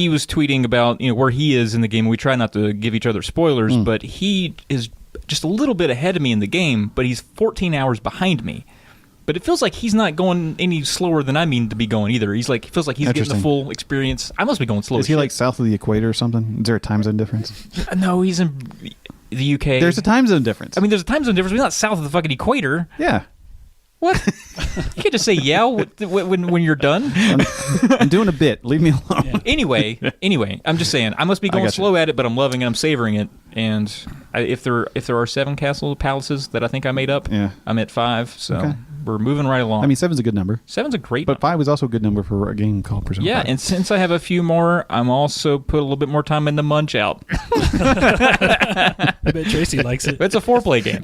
was tweeting about where he is in the game. We try not to give each other spoilers, but he is just a little bit ahead of me in the game, but he's 14 hours behind me. But it feels like he's not going any slower than I mean to be going either. He feels like he's getting the full experience. I must be going slow. Is he like south of the equator or something? Is there a time zone difference? No, he's in the UK. There's a time zone difference. I mean, there's a time zone difference. We're not south of the fucking equator. Yeah. What? You can't just say yeah when you're done. I'm doing a bit. Leave me alone. Yeah. Anyway, I'm just saying I must be going gotcha. slow at it, but I'm loving it. I'm savoring it. And if there are 7 palaces that I think I made up, Yeah. I'm at 5. So Okay. we're moving right along. I mean, 7's a good number. 7's a great But number. 5 is also a good number for a game called Persona 5. And since I have a few more, I'm also put a little bit more time into Munch Out. I bet Tracy likes it. It's a foreplay game.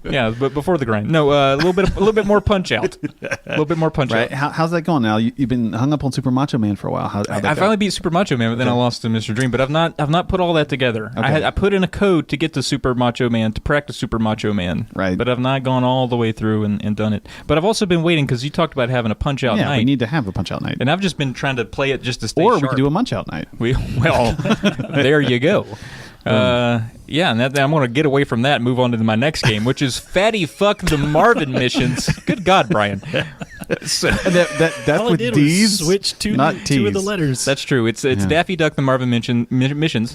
Yeah, but before the grind. No, a little bit more Punch Out. A little bit more Punch Right. Out. How's that going now? You've been hung up on Super Macho Man for a while. How'd that I go? finally beat Super Macho Man, but then I lost to Mr. Dream. But I've not put all that together. Okay. I put in a code to get to Super Macho Man, to practice Super Macho Man. Right. But I've not gone all the way through and done it. But I've also been waiting, because you talked about having a Punch Out Yeah, night. we need to have a Punch Out night. And I've just been trying to play it just to stay Or sharp. we could do a Munch Out night. Well, there you go. Yeah, and I'm going to get away from that and move on to my next game, which is Fatty Fuck the Marvin Missions. Good God, Brian. So, that's All with it did D's, was switch two not of the T's. letters. That's true. It's Daffy Duck the Marvin Missions.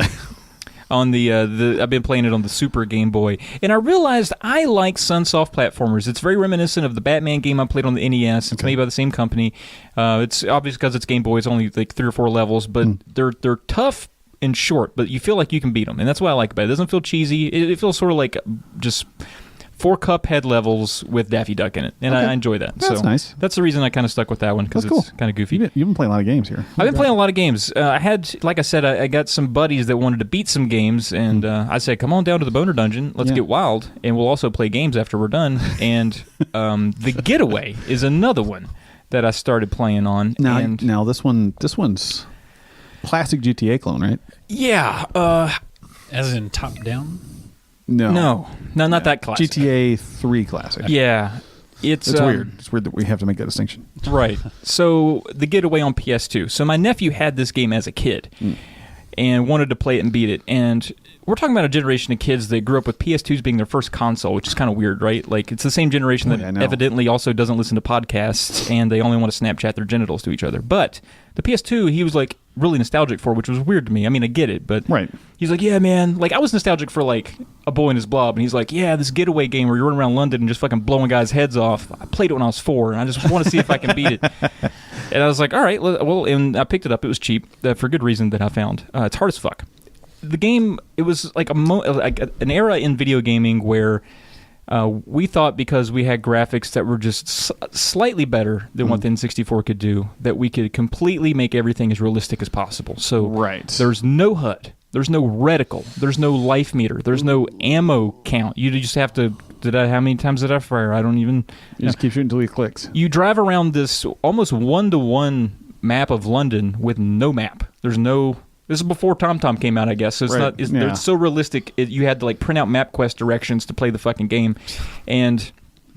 On the I've been playing it on the Super Game Boy, and I realized I like Sunsoft platformers. It's very reminiscent of the Batman game I played on the NES. It's made by the same company. It's obvious because it's Game Boy. It's only like 3 or 4 levels, but they're tough and short. But you feel like you can beat them, and that's what I like about it. It doesn't feel cheesy. It feels sort of like just 4 Cuphead levels with Daffy Duck in it, and I enjoy that. That's nice. That's the reason I kind of stuck with that one, because it's kind of goofy. You've been playing a lot of games here. I've been playing a lot of games. I had, like I said, I got some buddies that wanted to beat some games, and I said, come on down to the Boner Dungeon, let's get wild, and we'll also play games after we're done. And The Getaway is another one that I started playing on. Now this one's classic GTA clone, right? Yeah. As in top down? No, not that classic. GTA 3 classic. Yeah. It's weird. It's weird that we have to make that distinction. Right. So, The Getaway on PS2. So, my nephew had this game as a kid and wanted to play it and beat it. And we're talking about a generation of kids that grew up with PS2s being their first console, which is kind of weird, right? Like, it's the same generation that evidently also doesn't listen to podcasts, and they only want to Snapchat their genitals to each other. But the PS2, he was like really nostalgic for, which was weird to me. I mean, I get it, but he's like, yeah, man. Like, I was nostalgic for like A Boy and His Blob, and he's like, yeah, this Getaway game where you're running around London and just fucking blowing guys' heads off. I played it when I was 4, and I just want to see if I can beat it. And I was like, all right, well, and I picked it up. It was cheap for good reason that I found. It's hard as fuck. The game, it was like an era in video gaming where we thought, because we had graphics that were just slightly better than what the N64 could do, that we could completely make everything as realistic as possible. So there's no HUD, there's no reticle, there's no life meter, there's no ammo count. You just have to, how many times did I fire? I don't even... You just keep shooting until he clicks. You drive around this almost 1-to-1 map of London with no map. There's no... This is before TomTom came out, I guess. So it's so realistic. You had to like print out MapQuest directions to play the fucking game, and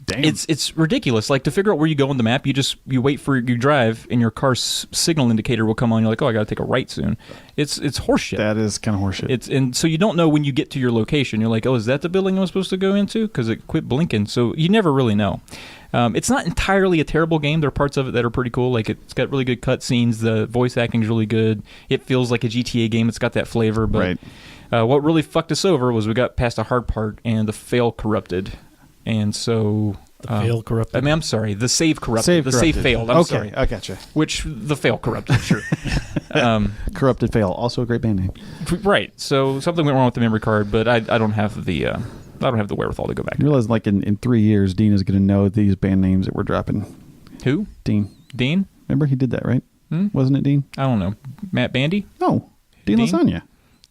it's ridiculous. Like, to figure out where you go on the map, you wait for you drive, and your car's signal indicator will come on. You're like, oh, I got to take a right soon. It's horseshit. That is kind of horseshit. And so you don't know when you get to your location. You're like, oh, is that the building I'm supposed to go into? Because it quit blinking. So you never really know. It's not entirely a terrible game. There are parts of it that are pretty cool. Like, it's got really good cutscenes. The voice acting is really good. It feels like a GTA game. It's got that flavor. But what really fucked us over was we got past a hard part, and the fail corrupted. And so... The fail corrupted? I mean, I'm sorry. The save corrupted. The save failed. I'm sorry. I gotcha. Which, the fail corrupted, sure. Corrupted Fail. Also a great band name. Right. So something went wrong with the memory card, but I don't have the... I don't have the wherewithal to go back. You realize, like, in 3 years, Dean is going to know these band names that we're dropping. Who? Dean. Dean? Remember, he did that, right? Wasn't it Dean? I don't know. Matt Bandy? No. Dean Lasagna.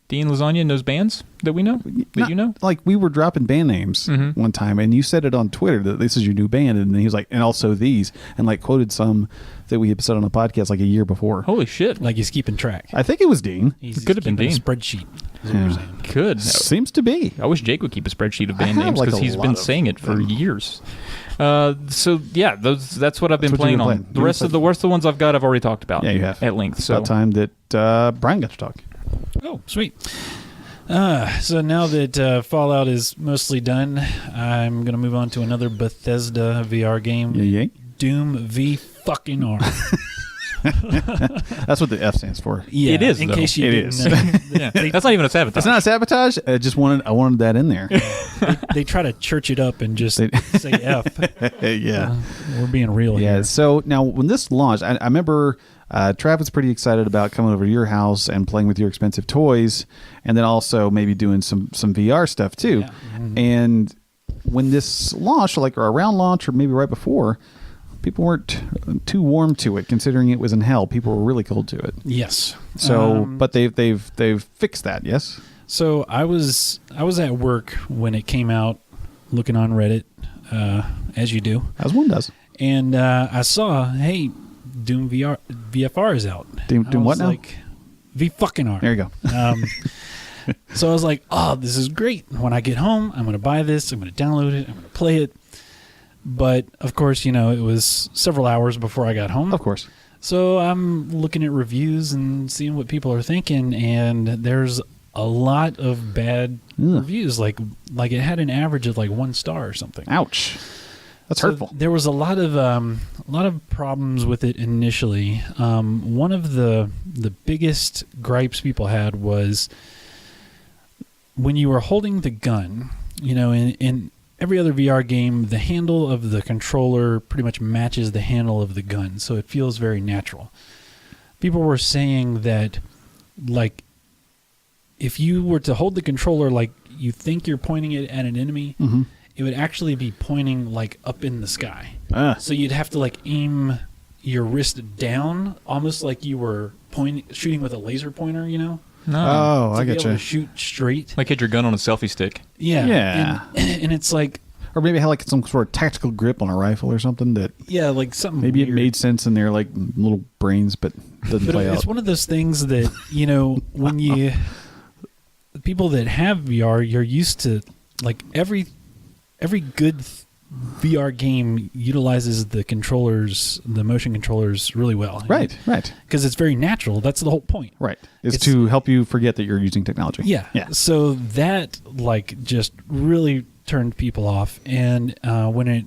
Dean Lasagna knows bands that we know? That you know? Like, we were dropping band names one time, and you said it on Twitter that this is your new band, and then he was like, and also these, and like quoted some that we had said on a podcast like a year before. Holy shit. Like, he's keeping track. I think it was Dean. He's could have been Dean. A spreadsheet. Could. Seems to be. I wish Jake would keep a spreadsheet of band names, because he's been saying it for years. So yeah, that's what I've been playing on. The rest of the ones I've got, I've already talked about. Yeah, you have at length. It's so about time that Brian got to talk. Oh, sweet. So now that Fallout is mostly done, I'm going to move on to another Bethesda VR game. Yeah. Doom V fucking R. That's what the F stands for. Yeah, it is. In case you didn't know. Yeah. That's not even a sabotage. It's not a sabotage. I wanted that in there. They try to church it up and just say F. Yeah, we're being real here. Yeah. So now, when this launched, I remember Trav was pretty excited about coming over to your house and playing with your expensive toys, and then also maybe doing some VR stuff too. Yeah. Mm-hmm. And when this launched, like, or around launch, or maybe right before, people weren't too warm to it, considering it was in hell. People were really cold to it. Yes. So, but they've fixed that. Yes. So I was at work when it came out, looking on Reddit, as you do, as one does, and I saw, hey, Doom VFR is out. Doom what now? Like, V fucking R. There you go. So I was like, oh, this is great. When I get home, I'm going to buy this. I'm going to download it. I'm going to play it. But, of course, it was several hours before I got home. Of course. So I'm looking at reviews and seeing what people are thinking, and there's a lot of bad reviews. Like it had an average of like 1 star or something. Ouch. That's hurtful. There was a lot of problems with it initially. One of the biggest gripes people had was when you were holding the gun. In every other VR game, the handle of the controller pretty much matches the handle of the gun, so it feels very natural. People were saying that, like, if you were to hold the controller like you think you're pointing it at an enemy, it would actually be pointing like up in the sky. So you'd have to like aim your wrist down, almost like you were shooting with a laser pointer, No. Oh, I get you. you. Shoot straight. Like hit your gun on a selfie stick. Yeah. Yeah. And it's like, or maybe have like some sort of tactical grip on a rifle or something that. Yeah, like something. Maybe weird. it made sense in their like little brains, but doesn't play out. It's one of those things that when you people that have VR, you're used to like every good VR game utilizes the motion controllers really well. Right. Because it's very natural. That's the whole point. Right. It's to help you forget that you're using technology. Yeah. So that like just really turned people off. And when it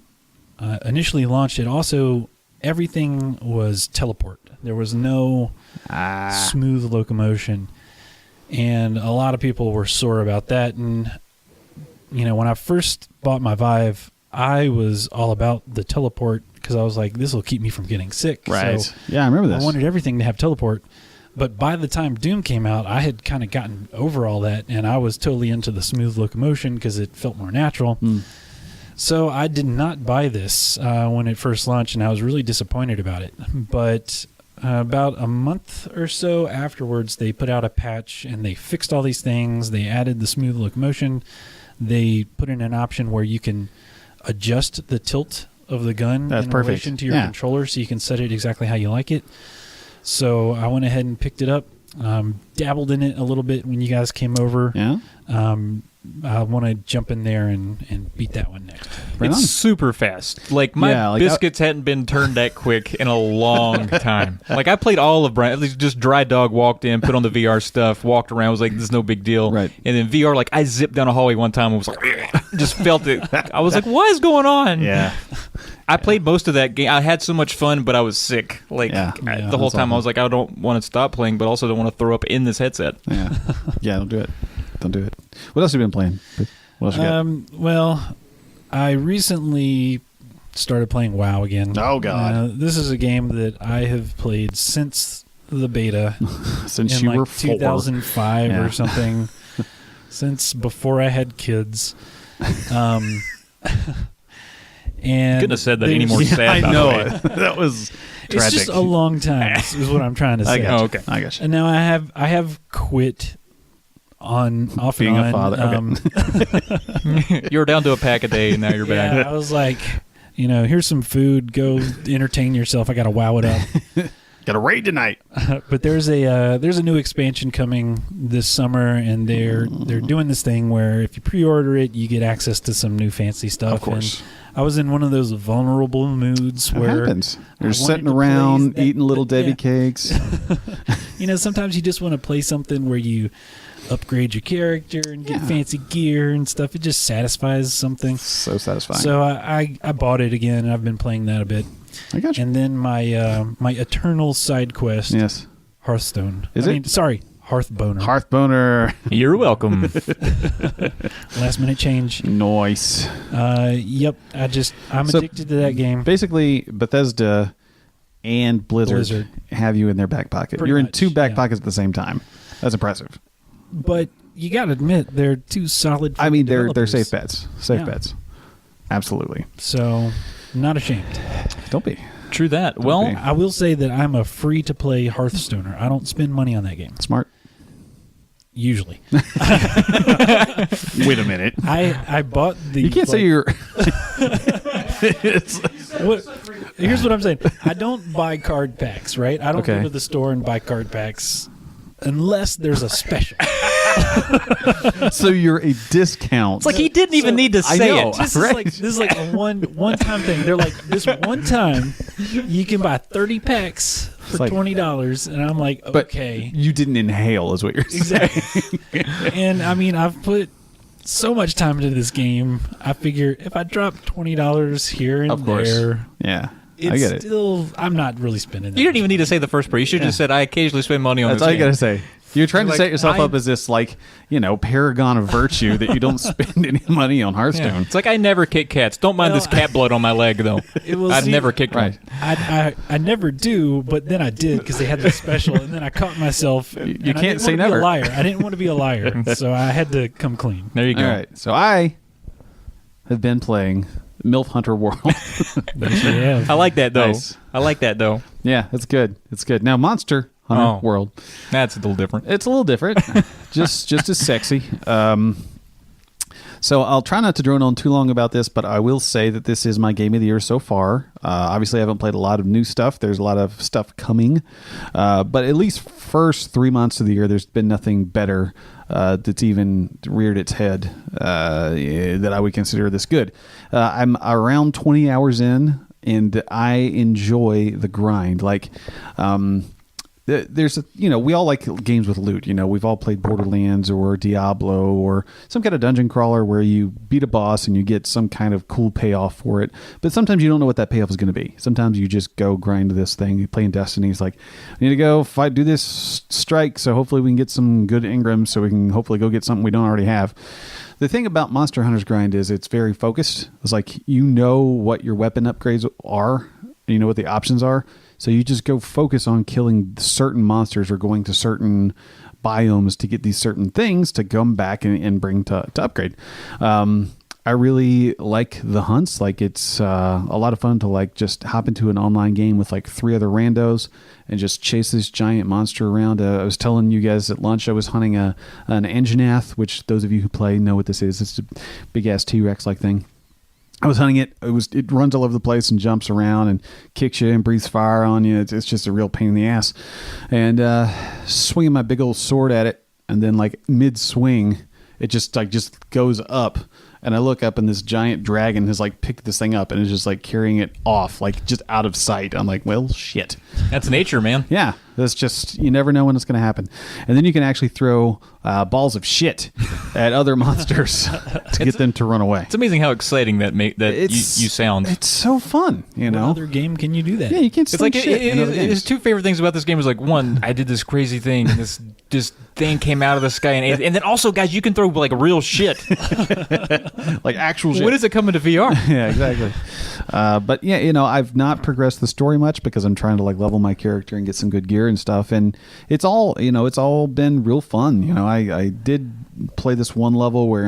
initially launched, it also, everything was teleport. There was no smooth locomotion. And a lot of people were sore about that. And, when I first bought my Vive, I was all about the teleport because I was like, this will keep me from getting sick. Right. So yeah, I remember this. I wanted everything to have teleport. But by the time Doom came out, I had kind of gotten over all that, and I was totally into the smooth locomotion because it felt more natural. So I did not buy this when it first launched, and I was really disappointed about it. But about a month or so afterwards, they put out a patch, and they fixed all these things. They added the smooth locomotion. They put in an option where you can adjust the tilt of the gun in relation to your controller, so you can set it exactly how you like it. So I went ahead and picked it up, dabbled in it a little bit when you guys came over. Yeah. I want to jump in there and beat that one next. Right It's on. super fast. Like, my biscuits hadn't been turned that quick in a long time. Like, I played all of Brian. Just dry dog walked in, put on the VR stuff, walked around, was like, this is no big deal. Right. And then VR, like, I zipped down a hallway one time and was like, just felt it. I was like, what is going on? Yeah. I played most of that game. I had so much fun, but I was sick. Like, the whole time I was like, I don't want to stop playing, but also don't want to throw up in this headset. Yeah. Don't do it. Don't do it. What else have you been playing? What else you got? Well, I recently started playing WoW again. Oh, God. This is a game that I have played since the beta. Since in you like were 4. 2005 or something. Since before I had kids. And Couldn't have said that any more sad. I know it. That was tragic. It's just a long time, is what I'm trying to say. Okay. I got you. And now I have quit off Being and a on. father. You were down to a pack a day, and now you're back. Yeah, I was like, here's some food. Go entertain yourself. I got to wow it up. Got a raid tonight. But there's a new expansion coming this summer, and they're doing this thing where if you pre-order it, you get access to some new fancy stuff. Of course. And I was in one of those vulnerable moods It where happens. I You're wanted sitting to around play that- eating little Debbie yeah. cakes. Sometimes you just want to play something where you upgrade your character and get fancy gear and stuff. It just satisfies something. So satisfying. So I bought it again, and I've been playing that a bit. I got you. And then my my eternal side quest, Yes. Hearthstone. Sorry, Hearthboner. Hearthboner. You're welcome. Last minute change. Nice. Yep. I'm So, addicted to that game. Basically, Bethesda and Blizzard have you in their back pocket. Pretty You're in much, 2 back yeah. pockets at the same time. That's impressive. But you got to admit, they're two solid. I mean, they're developers. safe bets. Safe Yeah. bets. Absolutely. So, not ashamed. Don't be. True that. Well, Okay. I will say that I'm a free-to-play Hearthstoner. I don't spend money on that game. Smart. Usually. Wait a minute. I bought the... You can't say you're... Here's what I'm saying. I don't buy card packs, right? I don't Okay. go to the store and buy card packs unless there's a special. So you're a discount. it's like he didn't even need to I say know. it. This Right. is like a one-time thing. They're like, this one time you can buy 30 packs for $20, and I'm like, But okay. you didn't inhale, is what you're saying. Exactly. And I mean, I've put so much time into this game. I figure if I drop $20 here and Of course. there, Yeah. it's I get it. still, I'm not really spending that You didn't much even need to say the first part. You should have just said, I occasionally spend money on That's this all you game. got to say. You're trying to Like, set yourself I- up as this, like, paragon of virtue that you don't spend any money on Hearthstone. Yeah. It's like I never kick cats. Don't mind Well, this cat blood on my leg, though. It will I've see- never kicked Right. one. I never do, but then I did because they had the special, and then I caught myself. You can't say never. Be a liar. I didn't want to be a liar, so I had to come clean. There you go. All right. So I have been playing MILF Hunter World. Yeah. I like that, though. Nice. I like that, though. Yeah, it's good. It's good. Now, Monster Hunter World. That's a little different. It's a little different. just as sexy. So I'll try not to drone on too long about this, but I will say that this is my game of the year so far. Obviously, I haven't played a lot of new stuff. There's a lot of stuff coming. But at least first 3 months of the year, there's been nothing better that's even reared its head that I would consider this good. I'm around 20 hours in, and I enjoy the grind. Like, there's we all like games with loot. We've all played Borderlands or Diablo or some kind of dungeon crawler where you beat a boss and you get some kind of cool payoff for it. But sometimes you don't know what that payoff is going to be. Sometimes you just go grind this thing. You play in Destiny. It's like, I need to go fight, do this strike. So hopefully we can get some good Ingrams so we can hopefully go get something we don't already have. The thing about Monster Hunter's grind is it's very focused. It's like, what your weapon upgrades are. You know what the options are. So you just go focus on killing certain monsters or going to certain biomes to get these certain things to come back and bring to upgrade. I really like the hunts. Like, it's a lot of fun to like just hop into an online game with like 3 other randos and just chase this giant monster around. I was telling you guys at lunch I was hunting an Anjanath, which those of you who play know what this is. It's a big ass T-Rex like thing. I was hunting it. It runs all over the place and jumps around and kicks you and breathes fire on you. It's just a real pain in the ass. And swinging my big old sword at it, and then like mid swing, it just goes up. And I look up, and this giant dragon has like picked this thing up and is just like carrying it off, like just out of sight. I'm like, well, shit. That's nature, man. Yeah, that's just, you never know when it's going to happen. And then you can actually throw balls of shit at other monsters to get them to run away. It's amazing how exciting you sound. It's so fun, What other game can you do that? Yeah, you can't. It's like his 2 favorite things about this game is like, one, I did this crazy thing, and this thing came out of the sky, and then also, guys, you can throw like real shit, like actual shit. When is it coming to VR? Yeah, exactly. But yeah, I've not progressed the story much because I'm trying to like level my character and get some good gear and stuff, and it's all been real fun. I did play this one level where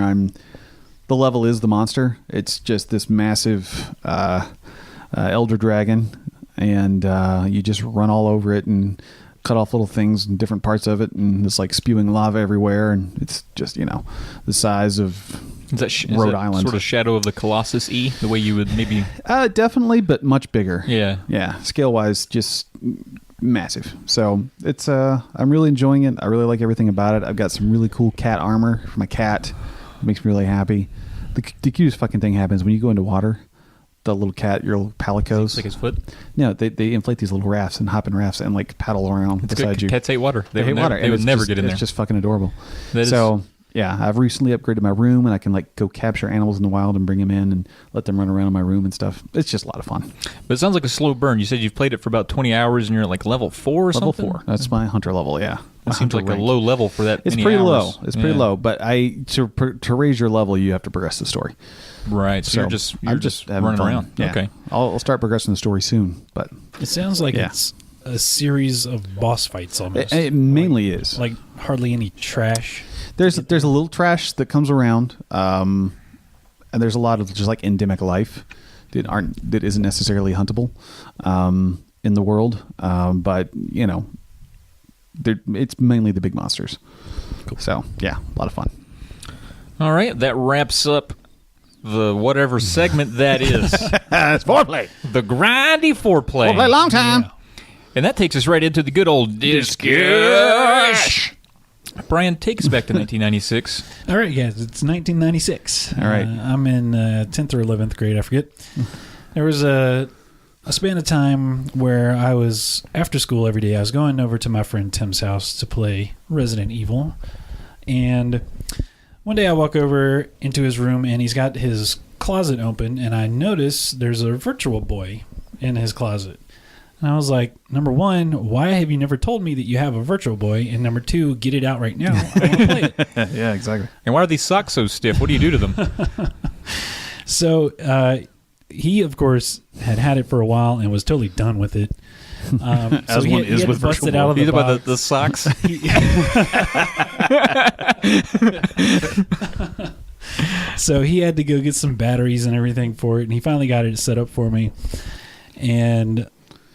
the level is the monster. It's just this massive elder dragon, and you just run all over it and cut off little things in different parts of it, and it's like spewing lava everywhere, and it's just the size of Rhode Island. Sort of Shadow of the Colossus the way you would maybe definitely, but much bigger. Yeah Scale wise, just massive. So it's I'm really enjoying it. I really like everything about it. I've got some really cool cat armor for my cat. It makes me really happy. The cutest fucking thing happens when you go into water. The little cat, your little palicos. like his foot. No, they inflate these little rafts and hop in rafts and like paddle around beside you. Cats hate water. They hate water. They would never get in there. It's just fucking adorable. Yeah, I've recently upgraded my room, and I can like go capture animals in the wild and bring them in and let them run around in my room and stuff. It's just a lot of fun. But it sounds like a slow burn. You said you've played it for about 20 hours, and you're at like level 4 or something? Level 4. That's my hunter level, yeah. That seems like a low level for that It's many pretty hours. low. It's pretty low, but to raise your level, you have to progress the story. Right, so you're just running fun. around. Yeah. Okay. I'll start progressing the story soon, but It sounds like it's a series of boss fights almost. it mainly is. Like hardly any trash. There's a little trash that comes around, and there's a lot of just like endemic life that isn't necessarily huntable in the world, but it's mainly the big monsters. Cool. So yeah, a lot of fun. All right, that wraps up the whatever segment that is. It's foreplay. The grindy foreplay. Foreplay long time. Yeah. And that takes us right into the good old discuss. Brian, take us back to 1996. All right, guys, it's 1996. All right. I'm in 10th or 11th grade, I forget. There was a a span of time where I was, after school every day, I was going over to my friend Tim's house to play Resident Evil. And one day I walk over into his room, and he's got his closet open, and I notice there's a Virtual Boy in his closet. And I was like, number one, why have you never told me that you have a Virtual Boy? And number two, get it out right now. I want to play it. Yeah, exactly. And why are these socks so stiff? What do you do to them? So he, of course, had it for a while and was totally done with it. As one is with Virtual it out of Boy. the Either by box. the socks. So he had to go get some batteries and everything for it, and he finally got it set up for me. And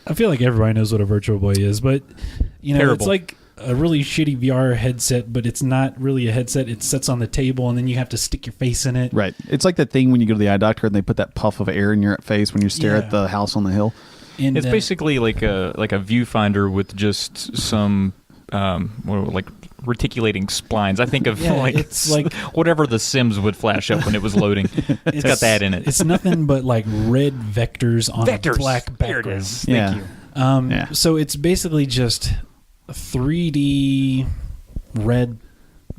I feel like everybody knows what a Virtual Boy is, but Terrible. It's like a really shitty VR headset, but it's not really a headset. It sits on the table, and then you have to stick your face in it. Right. It's like that thing when you go to the eye doctor and they put that puff of air in your face when you stare at the house on the hill. And, It's basically like a viewfinder with just some like reticulating splines. I think of it's like whatever the Sims would flash up when it was loading. It's got that in it. It's nothing but like red vectors on a black There it background. is. Thank you. So it's basically just 3D red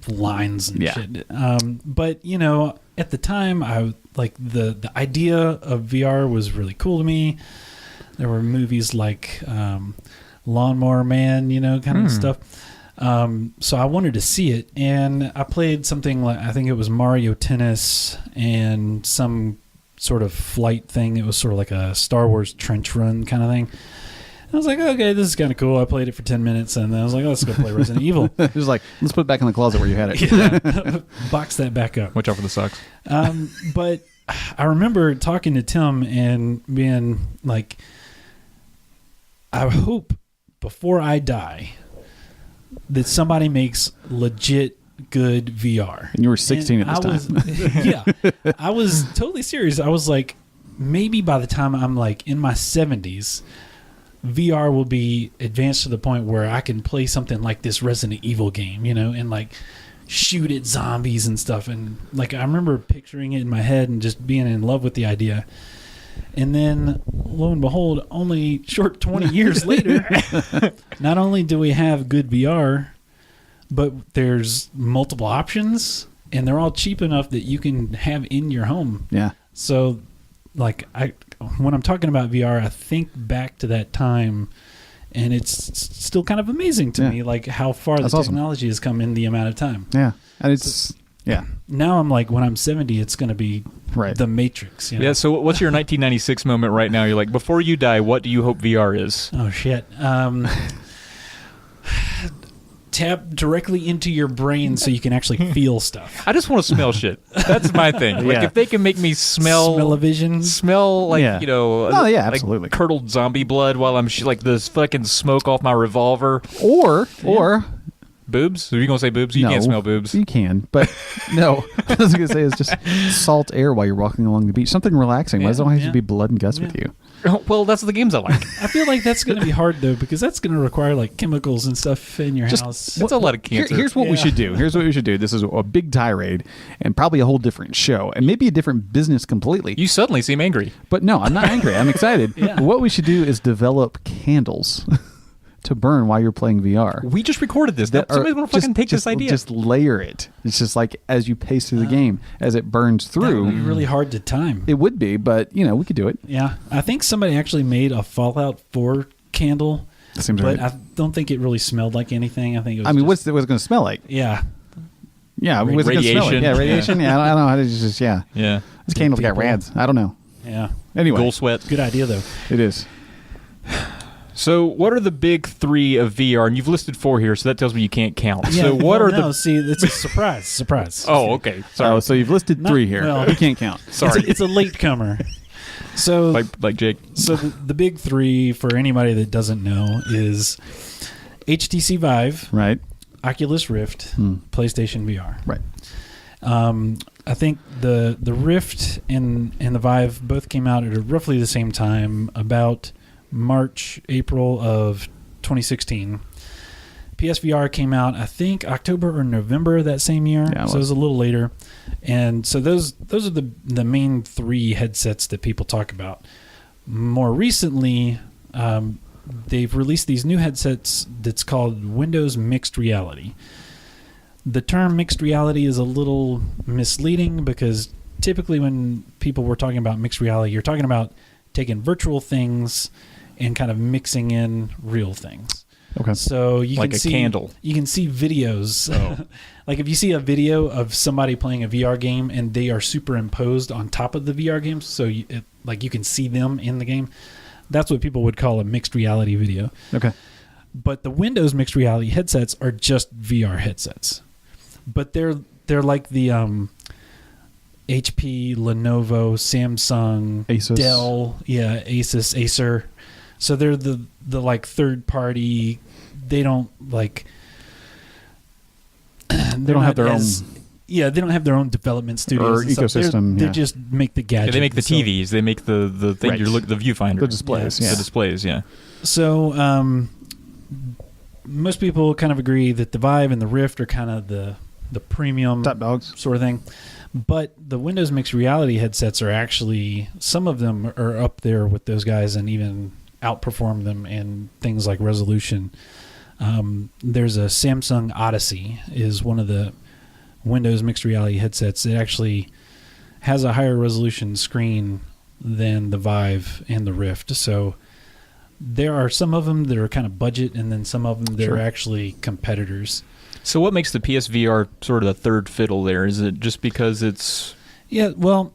lines and shit. But at the time, I like the idea of VR was really cool to me. There were movies like Lawnmower Man, kind of stuff. So I wanted to see it, and I played something like, I think it was Mario Tennis and some sort of flight thing. It was sort of like a Star Wars trench run kind of thing. And I was like, okay, this is kind of cool. I played it for 10 minutes, and then I was like, let's go play Resident Evil. It was like, let's put it back in the closet where you had it. Box that back up. Watch out for the socks. But I remember talking to Tim and being like, I hope before I die that somebody makes legit good VR. And you were 16 at this time. I was totally serious. I was like, maybe by the time I'm like in my 70s, VR will be advanced to the point where I can play something like this Resident Evil game, and like shoot at zombies and stuff. And like, I remember picturing it in my head and just being in love with the idea. And then, lo and behold, only short 20 years later, not only do we have good VR, but there's multiple options, and they're all cheap enough that you can have in your home. Yeah. So, like, when I'm talking about VR, I think back to that time, and it's still kind of amazing to me, like how far the technology has come in the amount of time. Yeah. And it's... Yeah. Now I'm like, when I'm 70, it's going to be the Matrix. Yeah, so what's your 1996 moment right now? You're like, before you die, what do you hope VR is? Oh, shit. Tap directly into your brain so you can actually feel stuff. I just want to smell shit. That's my thing. Like, if they can make me Smell-o-vision. smell like, absolutely. like curdled zombie blood while I'm like this fucking smoke off my revolver. Or boobs? Are you going to say boobs? You can't smell boobs. You can, but no. What I was going to say is just salt air while you're walking along the beach. Something relaxing. Why does it always have to be blood and guts with you? Well, that's the games I like. I feel like that's going to be hard, though, because that's going to require like chemicals and stuff in your house. It's a lot of cancer. Here's what we should do. Here's what we should do. This is a big tirade and probably a whole different show and maybe a different business completely. You suddenly seem angry. But no, I'm not angry. I'm excited. What we should do is develop candles to burn while you're playing VR. We just recorded this. Somebody's going to fucking take this idea. Just layer it. It's just like as you pace through the game, as it burns through. That would be really hard to time. It would be, but we could do it. Yeah. I think somebody actually made a Fallout 4 candle. Seems but right. I don't think it really smelled like anything. I think it was what's it going to smell like? Yeah. Yeah, what's it going to smell like? Yeah, radiation. Yeah, I don't know how to just, Yeah. This candle's got rads. I don't know. Yeah. Anyway. Gold sweat. Good idea, though. It is. So, what are the big three of VR? And you've listed 4 here, so that tells me you can't count. Yeah, so, what are the? See, it's a surprise. Oh, okay. Sorry. So you've listed 3 here. Well, you can't count. Sorry. It's a latecomer. So, like Jake. So the big 3 for anybody that doesn't know is HTC Vive, right? Oculus Rift, PlayStation VR, right? I think the Rift and the Vive both came out at roughly the same time, about March, April of 2016. PSVR came out, I think, October or November that same year. Yeah, so it was a little later. And so those are the main 3 headsets that people talk about. more recently, they've released these new headsets that's called Windows Mixed Reality. The term mixed reality is a little misleading because typically when people were talking about mixed reality, you're talking about taking virtual things and kind of mixing in real things. Okay. So you Like can a see, candle. You can see videos. Oh. Like if you see a video of somebody playing a VR game and they are superimposed on top of the VR game, so you can see them in the game. That's what people would call a mixed reality video. Okay. But the Windows mixed reality headsets are just VR headsets. But they're like the HP, Lenovo, Samsung, Asus. Dell, Asus, Acer. So they're the like third party. They don't like. They don't have their own. Yeah, they don't have their own development studios Or and stuff. ecosystem, They yeah. just make the gadget. Yeah, they make the So- TVs. They make the thing Right. you're looking, the viewfinder. The displays, yeah. The displays, yeah. So most people kind of agree that the Vive and the Rift are kind of the premium Top dogs. sort of thing. But the Windows Mixed Reality headsets are actually, some of them are up there with those guys and even outperform them in things like resolution. There's a Samsung Odyssey is one of the Windows Mixed Reality headsets. It actually has a higher resolution screen than the Vive and the Rift. So there are some of them that are kind of budget, and then some of them that Sure. are actually competitors. So what makes the PSVR sort of the third fiddle there? Is it just because it's... Yeah, well,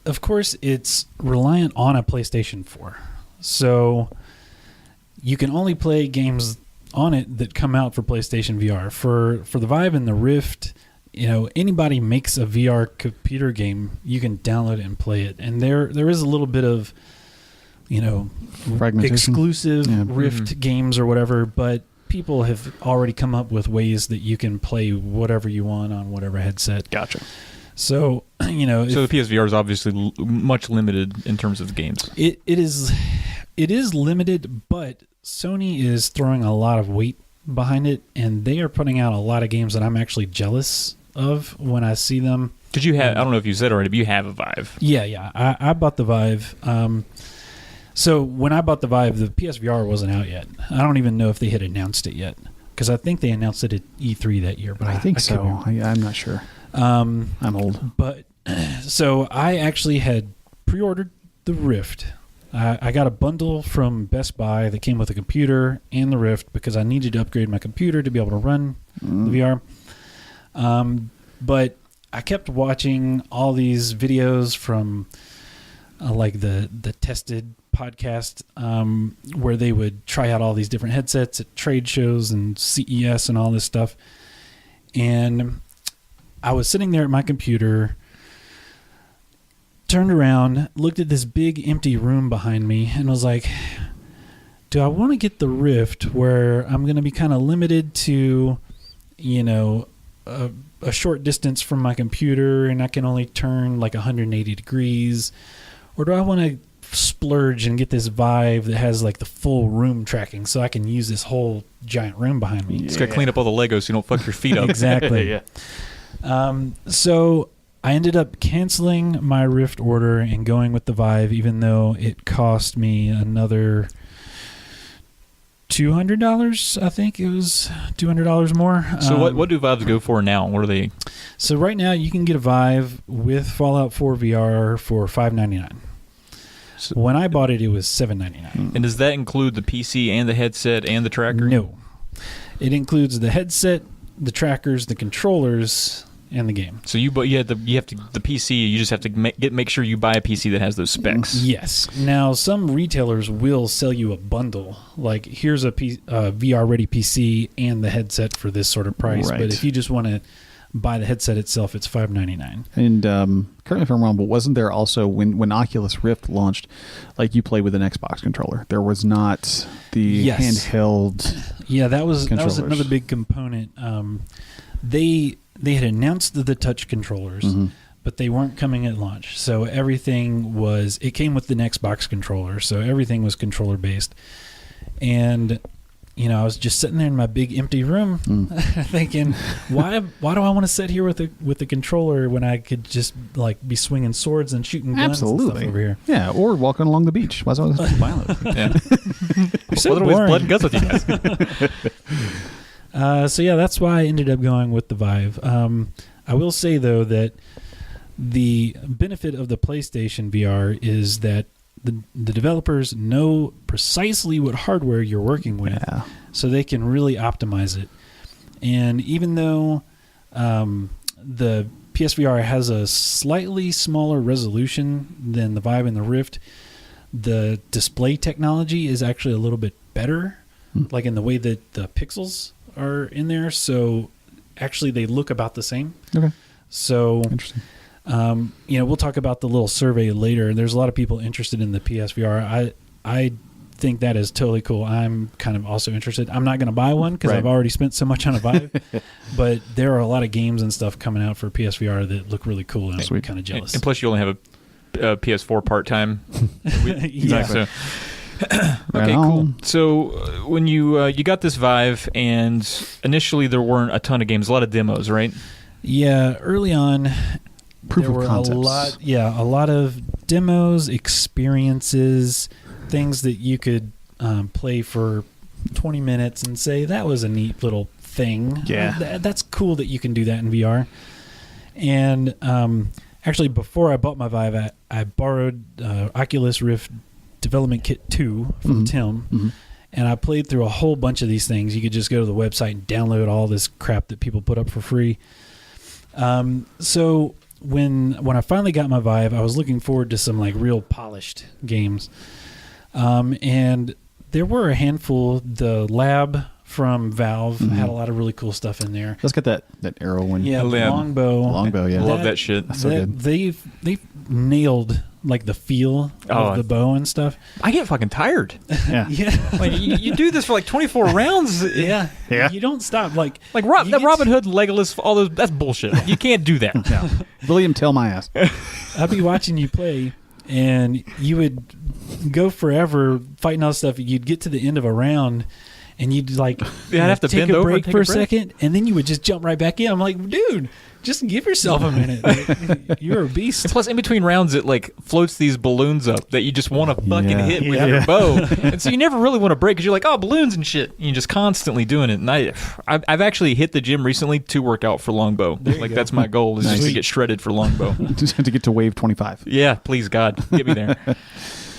of course, it's reliant on a PlayStation 4. So you can only play games on it that come out for PlayStation VR. For the Vive and the Rift, anybody makes a VR computer game, you can download it and play it. And there is a little bit of, Fragmentation. exclusive Yeah. Rift games or whatever, but people have already come up with ways that you can play whatever you want on whatever headset. Gotcha. So, So the PSVR is obviously much limited in terms of games. It is limited, but Sony is throwing a lot of weight behind it, and they are putting out a lot of games that I'm actually jealous of when I see them. Did you have... I don't know if you said already, but you have a Vive. Yeah. I bought the Vive. So when I bought the Vive, the PSVR wasn't out yet. I don't even know if they had announced it yet, because I think they announced it at E3 that year. But I think could be so. wrong. I'm not sure. I'm old. But so I actually had pre-ordered the Rift. I got a bundle from Best Buy that came with a computer and the Rift because I needed to upgrade my computer to be able to run the VR. But I kept watching all these videos from like the Tested podcast where they would try out all these different headsets at trade shows and CES and all this stuff. And I was sitting there at my computer, turned around, looked at this big empty room behind me, and was like, do I want to get the Rift where I'm going to be kind of limited to, a short distance from my computer and I can only turn like 180 degrees? Or do I want to splurge and get this Vive that has like the full room tracking so I can use this whole giant room behind me? Just got to clean up all the Legos so you don't fuck your feet up. Exactly. Yeah. So I ended up canceling my Rift order and going with the Vive, even though it cost me another $200. I think it was $200 more. So what do Vives go for now? What are they? So right now you can get a Vive with Fallout 4 VR for $599. So, When I bought it, it was $799. and does that include the PC and the headset and the tracker? No, it includes the headset, the trackers, the controllers, and the game. So the PC. You just have to make sure you buy a PC that has those specs. Yes. Now, some retailers will sell you a bundle. Like, here's a VR-ready PC and the headset for this sort of price. Right. But if you just want to buy the headset itself, it's $599. And correct me if I'm wrong, but wasn't there also when Oculus Rift launched, like you play with an Xbox controller? There was not the Yes. handheld. Yeah, that was Controllers. another big component. They had announced the touch controllers, but they weren't coming at launch. So everything it came with an Xbox controller, so everything was controller based. And I was just sitting there in my big empty room thinking, why do I want to sit here with a controller when I could just like be swinging swords and shooting guns and stuff over here? Yeah, or walking along the beach. Why is it so violent? Yeah. You're so Otherwise, boring. blood and guts with you guys. So yeah, that's why I ended up going with the Vive. I will say though that the benefit of the PlayStation VR is that the developers know precisely what hardware you're working with, so they can really optimize it. And even though the PSVR has a slightly smaller resolution than the Vive and the Rift, the display technology is actually a little bit better, like in the way that the pixels are in there. So actually they look about the same. Okay. So interesting. We'll talk about the little survey later. There's a lot of people interested in the PSVR. I think that is totally cool. I'm kind of also interested. I'm not going to buy one because I've already spent so much on a Vive, but there are a lot of games and stuff coming out for PSVR that look really cool, and I'm kind of jealous. And plus, you only have a PS4 part-time. Exactly. Okay, cool. So when you got this Vive, and initially there weren't a ton of games, a lot of demos, right? Yeah, early on, Proof there of were concepts. a lot of demos, experiences, things that you could play for 20 minutes and say, that was a neat little thing. Yeah. That's cool that you can do that in VR. And actually, before I bought my Vive, I borrowed Oculus Rift Development Kit 2 from Tim, and I played through a whole bunch of these things. You could just go to the website and download all this crap that people put up for free. So when I finally got my Vive, I was looking forward to some like real polished games. And there were a handful. The Lab from Valve had a lot of really cool stuff in there. Let's get that arrow one. Yeah, Longbow. Longbow, yeah. Love that shit. That's so good. They've nailed like the feel of the bow and stuff. I get fucking tired. Yeah. Yeah. Like you do this for like 24 rounds. Yeah. Yeah. You don't stop. Like Robin Hood, Legolas, all those. That's bullshit. You can't do that. Yeah. William, tell my ass. I'd be watching you play, and you would go forever fighting all this stuff. You'd get to the end of a round, and you'd like I'd have to take bend a over and break take for a a breath. second, and then you would just jump right back in. I'm like, dude, just give yourself a minute. Like, you're a beast. Plus, in between rounds, it like floats these balloons up that you just want to fucking hit with Yeah. your bow, and so you never really want to break because you're like, oh, balloons and shit. And you're just constantly doing it. And I've actually hit the gym recently to work out for longbow. Like that's my goal is just to get shredded for longbow. Just have to get to wave 25. Yeah, please God, get me there.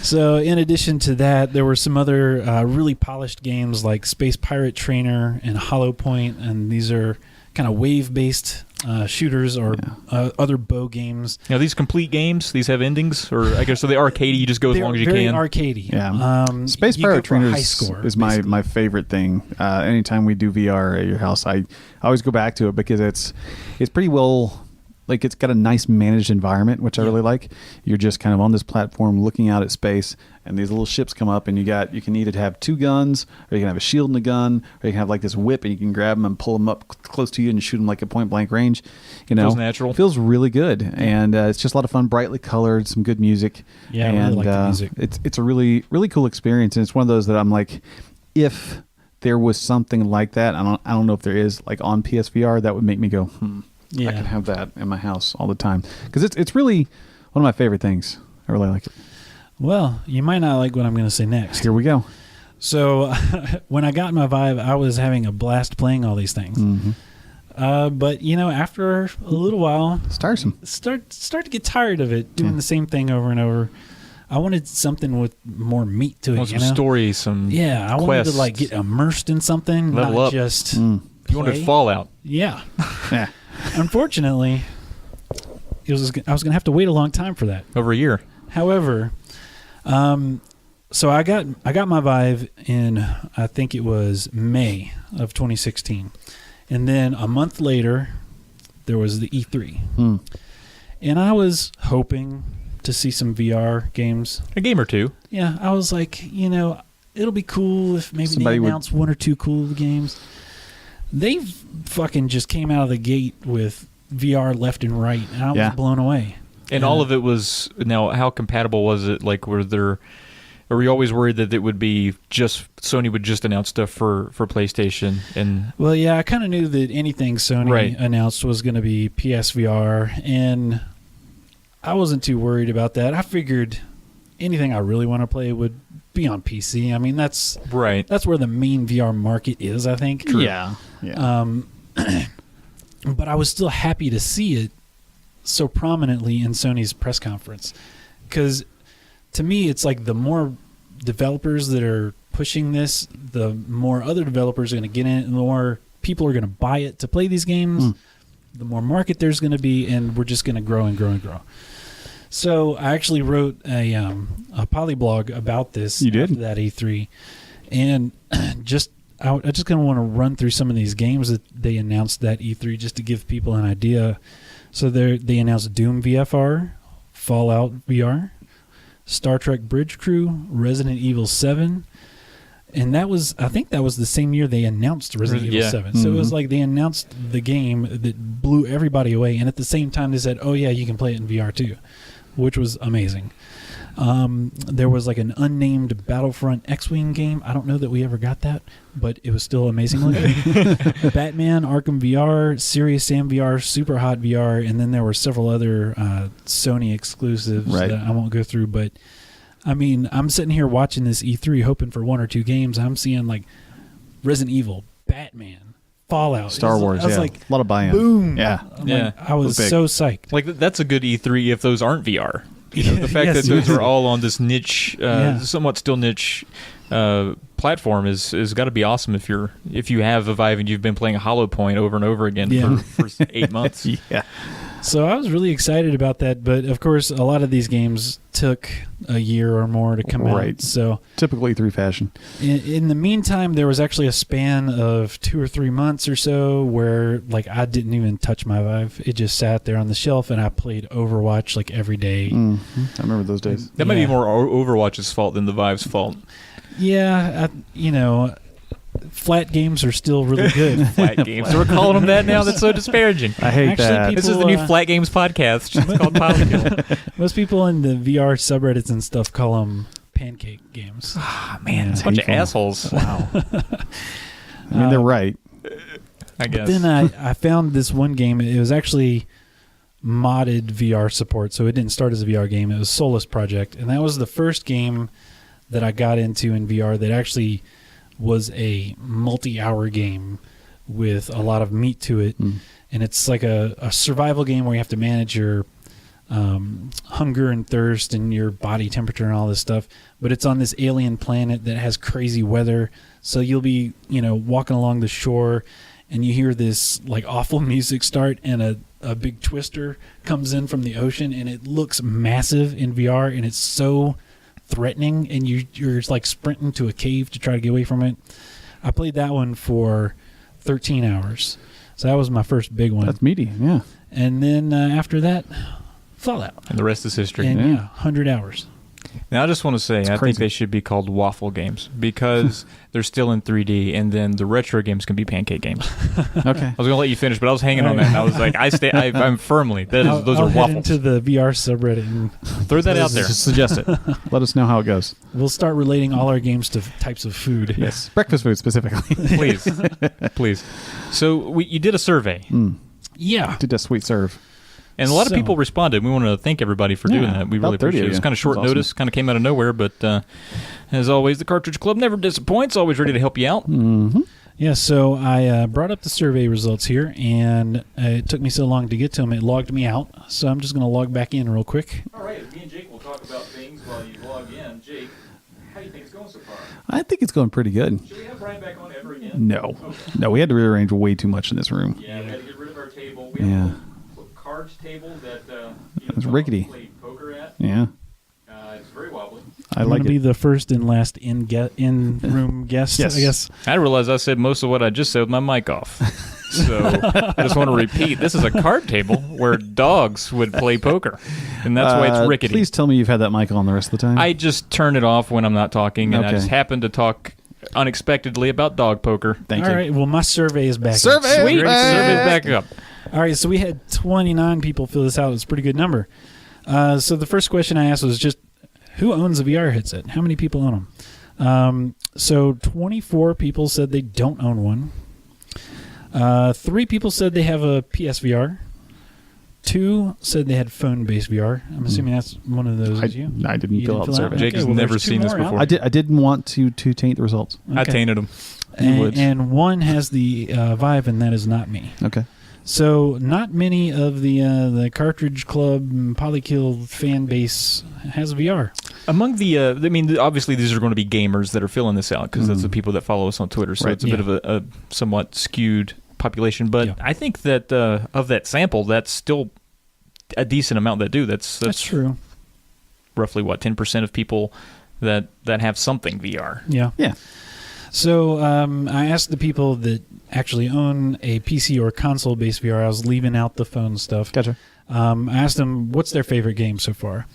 So in addition to that, there were some other really polished games like Space Pirate Trainer and Hollow Point, and these are kind of wave-based shooters or other bow games. Now, these complete games, these have endings, or I guess so they arcadey. You just go as long as you very can. arcadey. Yeah. Space you go Pirate for a Trainer high score, is my favorite thing. Anytime we do VR at your house, I always go back to it because it's pretty well. Like, it's got a nice managed environment, which I really like. You're just kind of on this platform looking out at space, and these little ships come up, and you can either have two guns, or you can have a shield and a gun, or you can have like this whip, and you can grab them and pull them up close to you and shoot them like at point blank range. Feels natural. Feels really good, and it's just a lot of fun, brightly colored, some good music. Yeah, I and, really like the music. It's a really, really cool experience, and it's one of those that I'm like, if there was something like that, I don't know if there is, like on PSVR, that would make me go, Yeah. I can have that in my house all the time because it's really one of my favorite things. I really like it. Well, you might not like what I'm going to say next. Here we go. So when I got my Vive, I was having a blast playing all these things. But after a little while, It's tiresome. start to get tired of it, doing the same thing over and over. I wanted something with more meat to it. Some story, some I wanted quest. to like get immersed in something, Level not up. just You wanted play. Fallout. Yeah. Yeah. Unfortunately, I was going to have to wait a long time for that. Over a year. However, so I got my Vive in, I think it was May of 2016, and then a month later there was the E3, and I was hoping to see some VR games. A game or two. Yeah, I was like, it'll be cool if maybe Somebody they would- announce one or two cool games. They fucking just came out of the gate with VR left and right, and I was blown away. And all of it was, now how compatible was it? Like, were there Or were you always worried that it would be just Sony would just announce stuff for PlayStation? And Well, yeah, I kind of knew that anything Sony announced was going to be PSVR, and I wasn't too worried about that. I figured anything I really want to play would be on PC. I mean, that's where the main VR market is, I think. True. Yeah. But I was still happy to see it so prominently in Sony's press conference, because to me, it's like the more developers that are pushing this, the more other developers are going to get in it, and the more people are going to buy it to play these games, the more market there's going to be, and we're just going to grow and grow and grow. So I actually wrote a polyblog about this after that E3, and I just kind of want to run through some of these games that they announced that E3 just to give people an idea. So they announced Doom VFR, Fallout VR, Star Trek Bridge Crew, Resident Evil 7, and I think that was the same year they announced Resident Evil 7. So it was like they announced the game that blew everybody away, and at the same time they said, oh yeah, you can play it in VR too, which was amazing. There was like an unnamed Battlefront X-Wing game. I don't know that we ever got that, but it was still amazing looking. Batman, Arkham VR, Serious Sam VR, Super Hot VR, and then there were several other Sony exclusives that I won't go through. But, I mean, I'm sitting here watching this E3 hoping for one or two games. I'm seeing like Resident Evil, Batman, Fallout, Star Wars. I was like, a lot of buy-in. Boom. Yeah. I was so psyched. Like, that's a good E3 if those aren't VR. You know, the fact that those are all on this niche, somewhat still niche platform is got to be awesome if you have a Vive and you've been playing Hollow Point over and over again for 8 months. Yeah. So I was really excited about that, but of course a lot of these games took a year or more to come out. So typically E3 fashion. In the meantime, there was actually a span of 2 or 3 months or so where like I didn't even touch my Vive. It just sat there on the shelf, and I played Overwatch like every day. I remember those days. That might be more Overwatch's fault than the Vive's fault. Yeah, flat games are still really good. Flat games. So we're calling them that now? That's so disparaging. I hate that. This is the new Flat Games podcast. It's called Polykill. Most people in the VR subreddits and stuff call them pancake games. Ah, man, it's a bunch of assholes. Wow. I mean, they're right. I guess. But then I found this one game. It was actually modded VR support, so it didn't start as a VR game. It was Solus Project, and that was the first game that I got into in VR that actually was a multi-hour game with a lot of meat to it. And it's like a survival game where you have to manage your hunger and thirst and your body temperature and all this stuff. But it's on this alien planet that has crazy weather. So you'll be, walking along the shore and you hear this like awful music start, and a big twister comes in from the ocean, and it looks massive in VR, and it's so threatening, and you're like sprinting to a cave to try to get away from it. I played that one for 13 hours. So that was my first big one. That's meaty, yeah. And then after that, Fallout. And the rest is history. And 100 hours. Now, I just want to say, I think they should be called waffle games because they're still in 3D, and then the retro games can be pancake games. Okay. I was going to let you finish, but I was hanging on that, and I was like, I'm firmly, those are I'll head waffles. into the VR subreddit and throw that out there. Just suggest it. Let us know how it goes. We'll start relating all our games to types of food. Yes, breakfast food specifically. Please. So you did a survey. Yeah. Did a sweet serve. And a lot of people responded. We want to thank everybody for doing that. We really appreciate it. It was kind of short notice, kind of came out of nowhere, but as always, the Cartridge Club never disappoints, always ready to help you out. Yeah, so I brought up the survey results here, and it took me so long to get to them, it logged me out. So I'm just going to log back in real quick. All right, me and Jake will talk about things while you log in. Jake, how do you think it's going so far? I think it's going pretty good. Should we have Brian back on ever again? No. No, we had to rearrange way too much in this room. Yeah, we had to get rid of our table. We have a cards table that it's rickety. Play poker at. Yeah. It's very wobbly. I'm going to be the first and last in-room guest, yes. I guess. I realize I said most of what I just said with my mic off. So I just want to repeat, this is a card table where dogs would play poker. And that's why it's rickety. Please tell me you've had that mic on the rest of the time. I just turn it off when I'm not talking, and I just happen to talk unexpectedly about dog poker. Thank you. All right, well, my survey is back up. Sweet. Survey's back up. All right, so we had 29 people fill this out. It's a pretty good number. So the first question I asked was just, Who owns a VR headset? How many people own them? So 24 people said they don't own one. 3 people said they have a PSVR. 2 said they had phone-based VR. I'm assuming that's one of those. I didn't fill out the survey. Jake has never seen this before. I didn't want to taint the results. Okay. I tainted them. And 1 has the Vive, and that is not me. Okay. So not many of the Cartridge Club and Polykill fan base has VR. Among the, obviously these are going to be gamers that are filling this out because that's the people that follow us on Twitter. So it's a bit of a somewhat skewed population. But I think that of that sample, that's still a decent amount that do. That's true. Roughly, 10% of people that have something VR. Yeah. So I asked the people that actually own a PC or console-based VR. I was leaving out the phone stuff. Gotcha. I asked them what's their favorite game so far.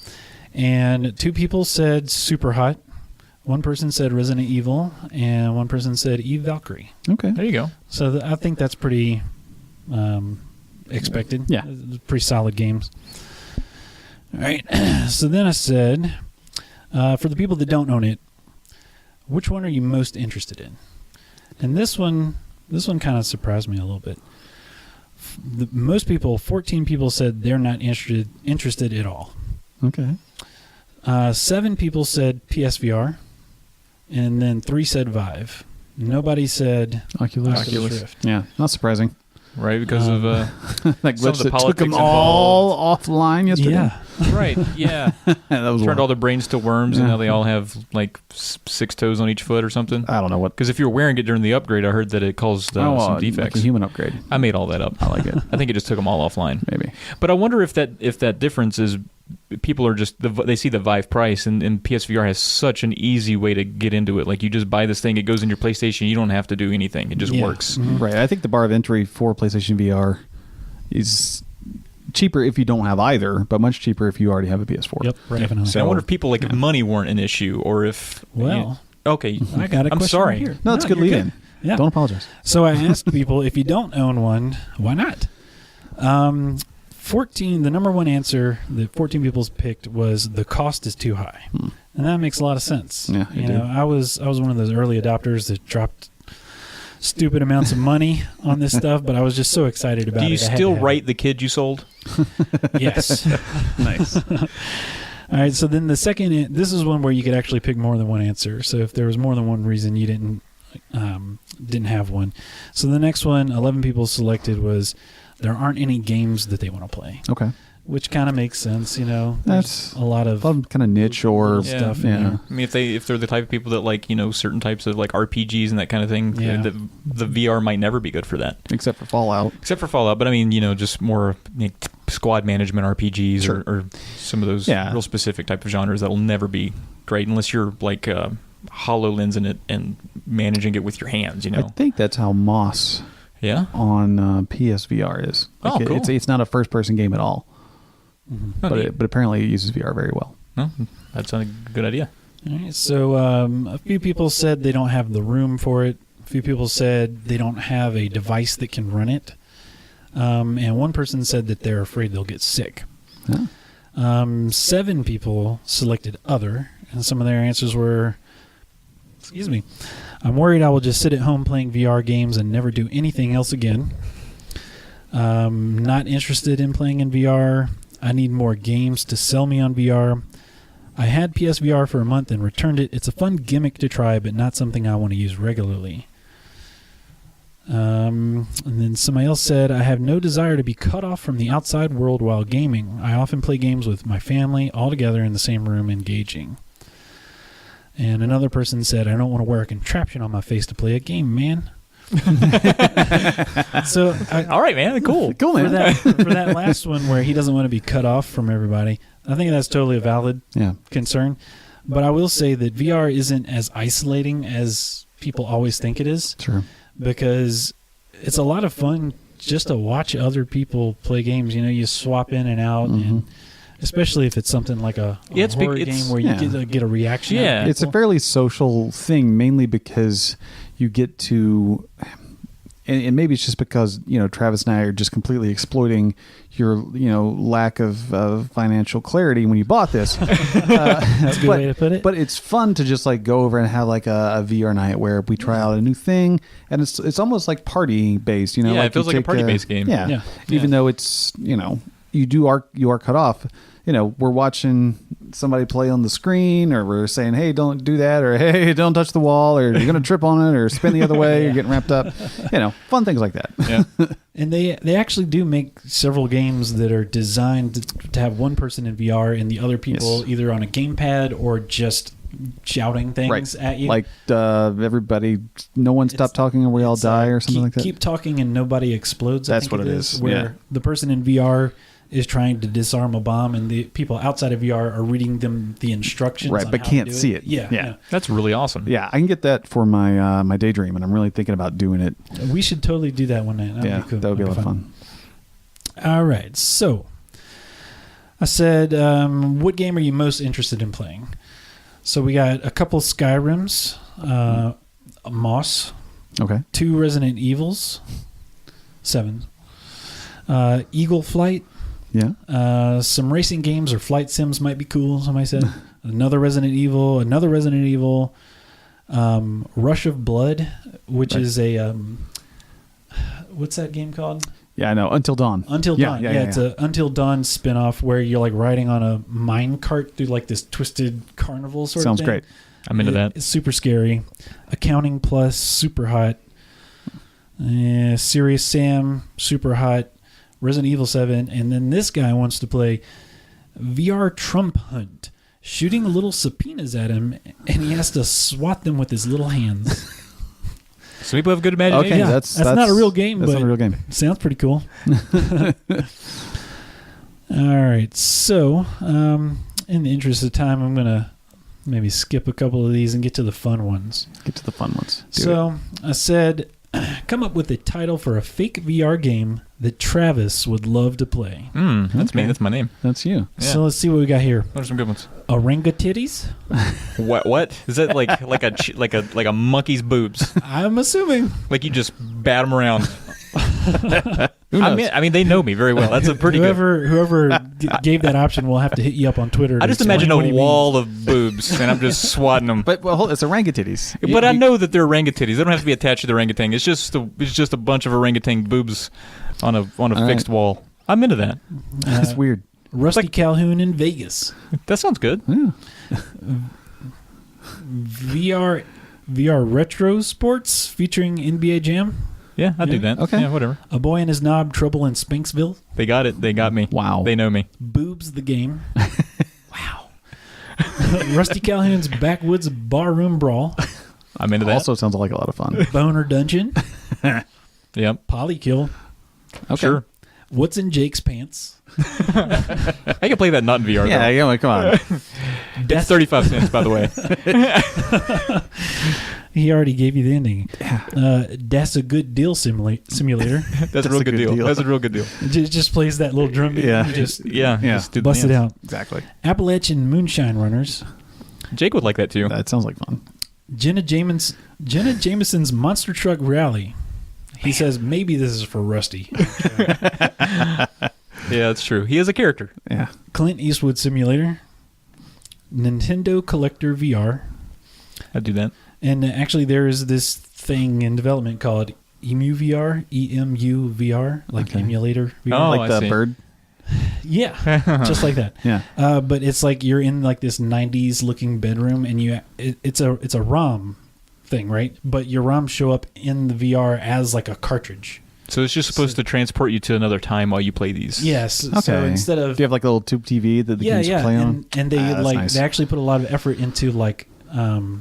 And 2 people said Super Hot. 1 person said Resident Evil. And 1 person said Eve Valkyrie. Okay. There you go. So I think that's pretty expected. Yeah. Pretty solid games. All right. So then I said, for the people that don't own it, which one are you most interested in? And this one kind of surprised me a little bit. Most people, 14 people, said they're not interested at all. Okay. 7 people said PSVR, and then 3 said Vive. Nobody said Oculus Rift. Yeah, not surprising. Right, because of like some of the took them politics all offline yesterday. Yeah. right, yeah. That was Turned wild. all their brains to worms, and now they all have like 6 toes on each foot or something. I don't know what. Because if you were wearing it during the upgrade, I heard that it caused some defects. Like a human upgrade. I made all that up. I like it. I think it just took them all offline. Maybe. But I wonder if that difference is people are just they see the Vive price, and PSVR has such an easy way to get into it. Like you just buy this thing, it goes in your PlayStation, you don't have to do anything. It just works. Mm-hmm. Right. I think the bar of entry for PlayStation VR is cheaper if you don't have either, but much cheaper if you already have a PS4. Yep, definitely. So I wonder if people if money weren't an issue, or if okay. I got a I'm question sorry. right here. No, it's good you're lead in. Yeah. Don't apologize. So I asked people, if you don't own one, why not? 14. The number one answer that 14 people picked was the cost is too high, and that makes a lot of sense. Yeah, you know, I was one of those early adopters that dropped stupid amounts of money on this stuff, but I was just so excited about it. Do you still write the kid you sold? Yes. Nice. All right. So then the second, this is one where you could actually pick more than one answer. So if there was more than one reason you didn't have one. So the next one, 11 people selected, was there aren't any games that they want to play. Okay. Which kind of makes sense, you know. That's a lot of kind of niche or stuff. Yeah. I mean, if they're the type of people that like certain types of like RPGs and that kind of thing, the VR might never be good for that. Except for Fallout. But I mean, just more squad management RPGs or some of those real specific type of genres that'll never be great unless you're like HoloLens in it and managing it with your hands. I think that's how Moss. Yeah. On PSVR is. Like cool. It's not a first-person game at all. Mm-hmm. But apparently it uses VR very well. Oh, that's a good idea. All right, so a few people said they don't have the room for it. A few people said they don't have a device that can run it. And one person said that they're afraid they'll get sick. Huh? 7 people selected other, and some of their answers were, I'm worried I will just sit at home playing VR games and never do anything else again. Not interested in playing in VR. I need more games to sell me on VR. I had PSVR for a month and returned it. It's a fun gimmick to try, but not something I want to use regularly. And then somebody else said, I have no desire to be cut off from the outside world while gaming. I often play games with my family, all together in the same room, engaging. And another person said, I don't want to wear a contraption on my face to play a game, man. So, all right, man, cool, man. For that last one where he doesn't want to be cut off from everybody, I think that's totally a valid concern. But I will say that VR isn't as isolating as people always think it is. True. Because it's a lot of fun just to watch other people play games. You swap in and out, and especially if it's something like a horror game where you get a reaction. Yeah, it's a fairly social thing, mainly because you get to and maybe it's just because Travis and I are just completely exploiting your lack of financial clarity when you bought this. That's a good way to put it. But it's fun to just like go over and have like a VR night where we try out a new thing, and it's almost like party based. Yeah, like it feels like a party based game. Yeah. Even though it's you are cut off. We're watching somebody play on the screen, or we're saying, hey, don't do that, or hey, don't touch the wall, or you're going to trip on it, or spin the other way, you're getting wrapped up. Fun things like that. Yeah. And they actually do make several games that are designed to have one person in VR and the other people either on a gamepad or just shouting things at you. Like everybody, no one stop talking or we all die, or something like that. Keep talking and nobody explodes. That's I think what it is. Where the person in VR is trying to disarm a bomb, and the people outside of VR are reading them the instructions. Right, but can't see it. Yeah. That's really awesome. Yeah, I can get that for my my daydream, and I'm really thinking about doing it. We should totally do that one night. That'd be cool. That would be a lot of fun. All right, so I said, what game are you most interested in playing? So we got a couple Skyrims, Moss, 2 Resident Evils, 7, Eagle Flight. Yeah. Some racing games or flight sims might be cool, somebody said. another Resident Evil, Rush of Blood, which is a what's that game called? Yeah, I know. Until Dawn. Until Dawn. Yeah, it's a Until Dawn spinoff where you're like riding on a mine cart through like this twisted carnival sort of thing. Sounds great. I'm into that. It's super scary. Accounting Plus, super hot. Serious Sam, super hot. Resident Evil 7, and then this guy wants to play VR Trump Hunt, shooting little subpoenas at him, and he has to swat them with his little hands. Some people have good imagination. Okay, yeah, that's not a real game, that's but not a real game. Sounds pretty cool. All right, so in the interest of time, I'm going to maybe skip a couple of these and get to the fun ones. Get to the fun ones. I said, come up with a title for a fake VR game that Travis would love to play. That's me. That's my name. That's you. Yeah. So let's see what we got here. Those are some good ones. Oranga titties? What is that like a monkey's boobs? I'm assuming. Like you just bat them around. I mean, they know me very well. That's a pretty whoever gave that option will have to hit you up on Twitter. I just imagine a wall of boobs, and I'm just swatting them. But it's orangutitties. But I know that they're orangutitties. They don't have to be attached to the orangutan. It's just a bunch of orangutan boobs on a fixed wall. I'm into that. That's weird. Rusty Calhoun in Vegas. That sounds good. Yeah. VR retro sports featuring NBA Jam. Yeah, I'd do that. Okay. Yeah, whatever. A Boy and His Knob, Trouble in Spinksville. They got it. They got me. Wow. They know me. Boobs the Game. Wow. Rusty Calhoun's Backwoods Barroom Brawl. I'm into that. Also sounds like a lot of fun. Boner Dungeon. Yep. Polykill. Okay. Sure. What's in Jake's Pants? I can play that not in VR. Yeah, come on. That's 35 cents, by the way. He already gave you the ending. That's a Good Deal simulator. That's a real good deal. That's a real good deal. It just plays that little drum beat. Yeah. You just Just do the bust it dance. out. Exactly. Appalachian Moonshine Runners. Jake would like that too. That sounds like fun. Jenna Jameson's Monster Truck Rally. He says maybe this is for Rusty. Yeah, that's true. He is a character. Yeah. Clint Eastwood Simulator. Nintendo Collector VR. I'd do that. And actually there is this thing in development called EMU VR, EMU VR, like emulator VR. Oh, like I the see. bird. Yeah, just like that. Yeah. But it's like you're in like this 90s looking bedroom, and it's a ROM thing, right? But your ROMs show up in the VR as like a cartridge. So it's just supposed to transport you to another time while you play these. Yes. Okay. So instead of Do you have like a little tube TV that the kids play on? and they that's nice. they actually put a lot of effort into like how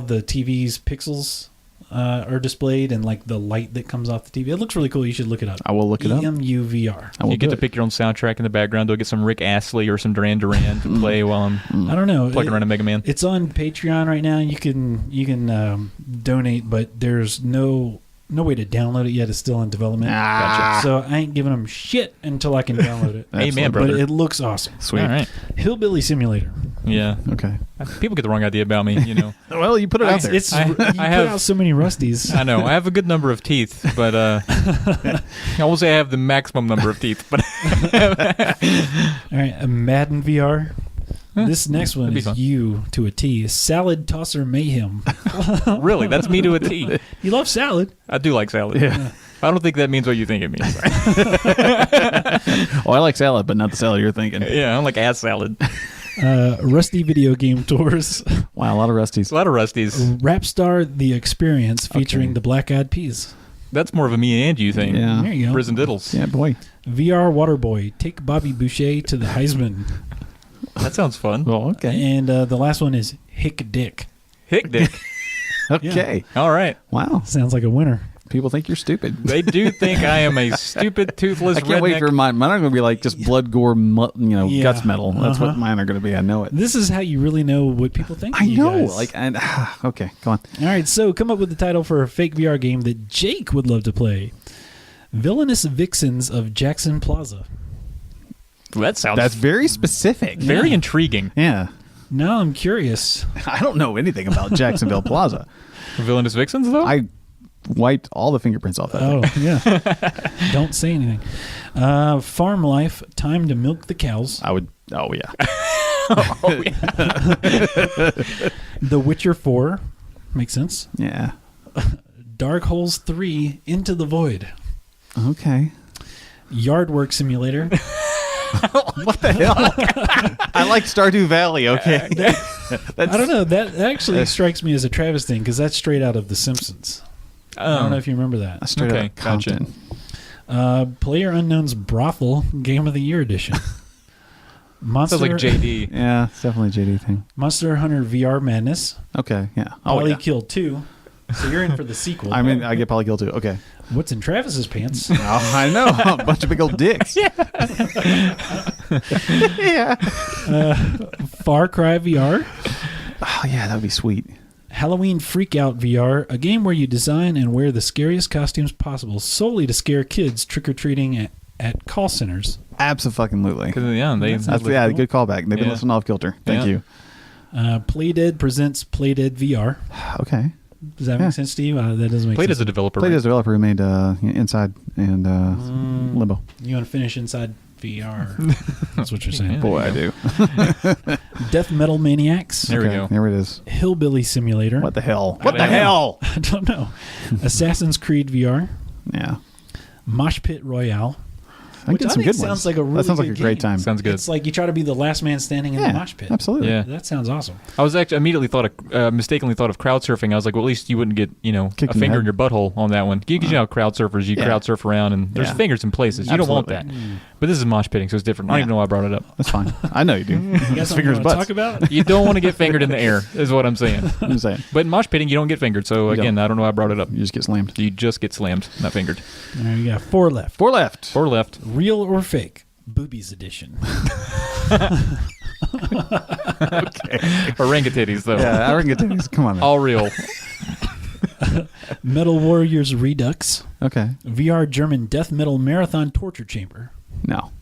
the TV's pixels are displayed and like the light that comes off the TV. It looks really cool. You should look it up. I will look it up. EMU VR. I will You get do to it. pick your own soundtrack in the background. They'll get some Rick Astley or some Duran Duran to play while I'm I don't know. plugging around a Mega Man. It's on Patreon right now. You can donate, but there's no way to download it yet. It's still in development. Gotcha. So I ain't giving them shit until I can download it. Amen, Absolutely. brother. But it looks awesome. Sweet. All right. Hillbilly Simulator. Yeah. Okay. People get the wrong idea about me, you know. Well, you put it out there. You put out so many Rusties. I know. I have a good number of teeth, but I won't say I have the maximum number of teeth. But All right, Madden VR. This next one that'd be is fun. you to a T. Salad tosser mayhem. really, that's me to a T. You love salad. I do like salad. Yeah. I don't think that means what you think it means. Oh, I like salad, but not the salad you're thinking. Yeah, I don't like ass salad. Rusty video game tours. Wow, a lot of Rusties. A lot of Rusties. Rapstar The Experience featuring Okay. the Black Eyed Peas. That's more of a me and you thing. Yeah. There you go. Prison diddles. Yeah, boy. VR Waterboy. Take Bobby Boucher to the Heisman. That sounds fun. Well, okay. And the last one is Hick Dick. Hick dick. Okay. All right. Wow. Sounds like a winner. People think you're stupid. They do think I am a stupid, toothless I can't wait redneck. for mine. Mine are going to be like just blood, gore, Yeah. guts metal. That's what Uh-huh. mine are going to be. I know it. This is how you really know what people think. I of you know. guys. Like, okay, go on. All right, so come up with the title for a fake VR game that Jake would love to play. Villainous Vixens of Jackson Plaza. That sounds That's very specific. very intriguing. Yeah. Now I'm curious. I don't know anything about Jacksonville Plaza. Villainous Vixens, though? I wiped all the fingerprints off that thing. Oh, yeah. Don't say anything. Farm Life, Time to Milk the Cows. I would. Oh, yeah. The Witcher 4. Makes sense. Yeah. Dark Holes 3, Into the Void. Okay. Yard Work Simulator. What the hell? I like Stardew Valley, okay? I don't know. That actually strikes me as a Travis thing because that's straight out of The Simpsons. I don't know if you remember that. Straight Okay, out gotcha. Compton. Player Unknown's Brothel Game of the Year Edition. Sounds like JD. Yeah, it's definitely a JD thing. Monster Hunter VR Madness. Okay, yeah. Oh, yeah. Polykill 2. So you're in for the sequel. I mean, I get Polykill too. Okay. What's in Travis's pants? Oh, I know. A bunch of big old dicks. Yeah. Far Cry VR. Oh, yeah, that would be sweet. Halloween Freakout VR, a game where you design and wear the scariest costumes possible solely to scare kids trick-or-treating at call centers. Absolutely. Yeah, That's good callback. They've been Yeah. listening to Off Kilter. Thank Yeah. you. Playdead presents Playdead VR. Okay. Does that make sense to you? That doesn't make Played sense. as a developer. Played right? as a developer who made Inside and Limbo. You want to finish inside VR. That's what you're saying. Yeah. Boy, I do. Death Metal Maniacs. There we go. There it is. Hillbilly Simulator. What the hell? What I the know. hell? I don't know. Assassin's Creed VR. Yeah. Mosh Pit Royale. I Which get I some think good ones. sounds like a really that sounds like a good great game. time. Sounds good. It's like you try to be the last man standing in the mosh pit. Absolutely. Yeah. That sounds awesome. I was actually immediately mistakenly thought of crowd surfing. I was like, well, at least you wouldn't get, Kicked a in the finger head. in your butthole on that one. You know, crowd surfers, you Yeah. crowd surf around, and there's Yeah. fingers in places. You don't want that. Absolutely. But this is mosh pitting, so it's different. I don't Yeah. even know why I brought it up. That's fine. I know you do. You got It's something fingers you want to butts. talk about? You don't want to get fingered in the air, is what I'm saying. I'm just saying. But in mosh pitting, you don't get fingered. So, You again, don't. I don't know why I brought it up. You just get slammed. You just get slammed, not fingered. There you got 4 left. 4 left. Or left. Real or fake? Boobies edition. Orangutanitties, though. Yeah, I reckon it is. Come on, man. All real. Metal Warriors Redux. Okay. VR German Death Metal Marathon Torture Chamber. No.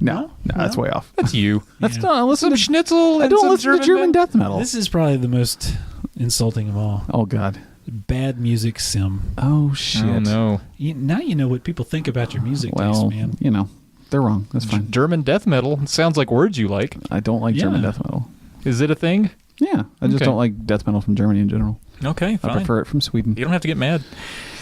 No, that's way off. That's you. That's Yeah. not. Listen Some to schnitzel I and don't some listen to German death metal. This is probably the most insulting of all. Oh God. Bad music sim. Oh shit. Oh, no. Now you know what people think about your music taste, Well, man. you know, they're wrong. That's fine. German death metal. It sounds like words you like. I don't like German Yeah. death metal. Is it a thing? Yeah, I just Okay. don't like death metal from Germany in general. Okay, I fine. prefer it from Sweden. You don't have to get mad.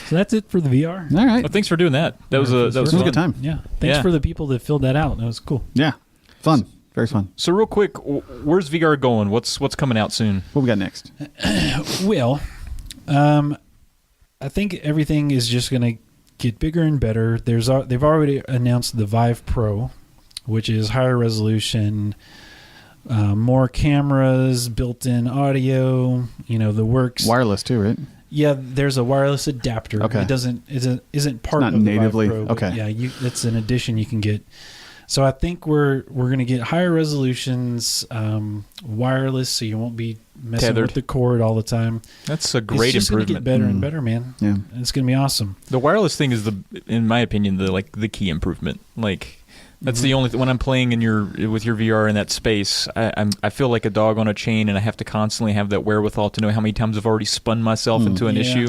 So that's it for the VR. All right. Well, thanks for doing that. That was This was a fun. good time. Yeah. Thanks Yeah. for the people that filled that out. That was cool. Yeah, fun. Very fun. So real quick, where's VR going? What's coming out soon? What we got next? Well, I think everything is just going to get bigger and better. They've already announced the Vive Pro, which is higher resolution, more cameras, built-in audio. The works. Wireless too, right? Yeah, there's a wireless adapter. Okay. It isn't part not of the natively- Vive Pro. But okay. yeah, it's an addition you can get. So I think we're going to get higher resolutions, wireless, so you won't be messing Tethered. with the cord all the time. That's a great It's just going to get improvement. better and better, man. Yeah. And it's going to be awesome. The wireless thing is in my opinion, the key improvement. Like That's the only when I'm playing with your VR in that space, I feel like a dog on a chain, and I have to constantly have that wherewithal to know how many times I've already spun myself into an issue.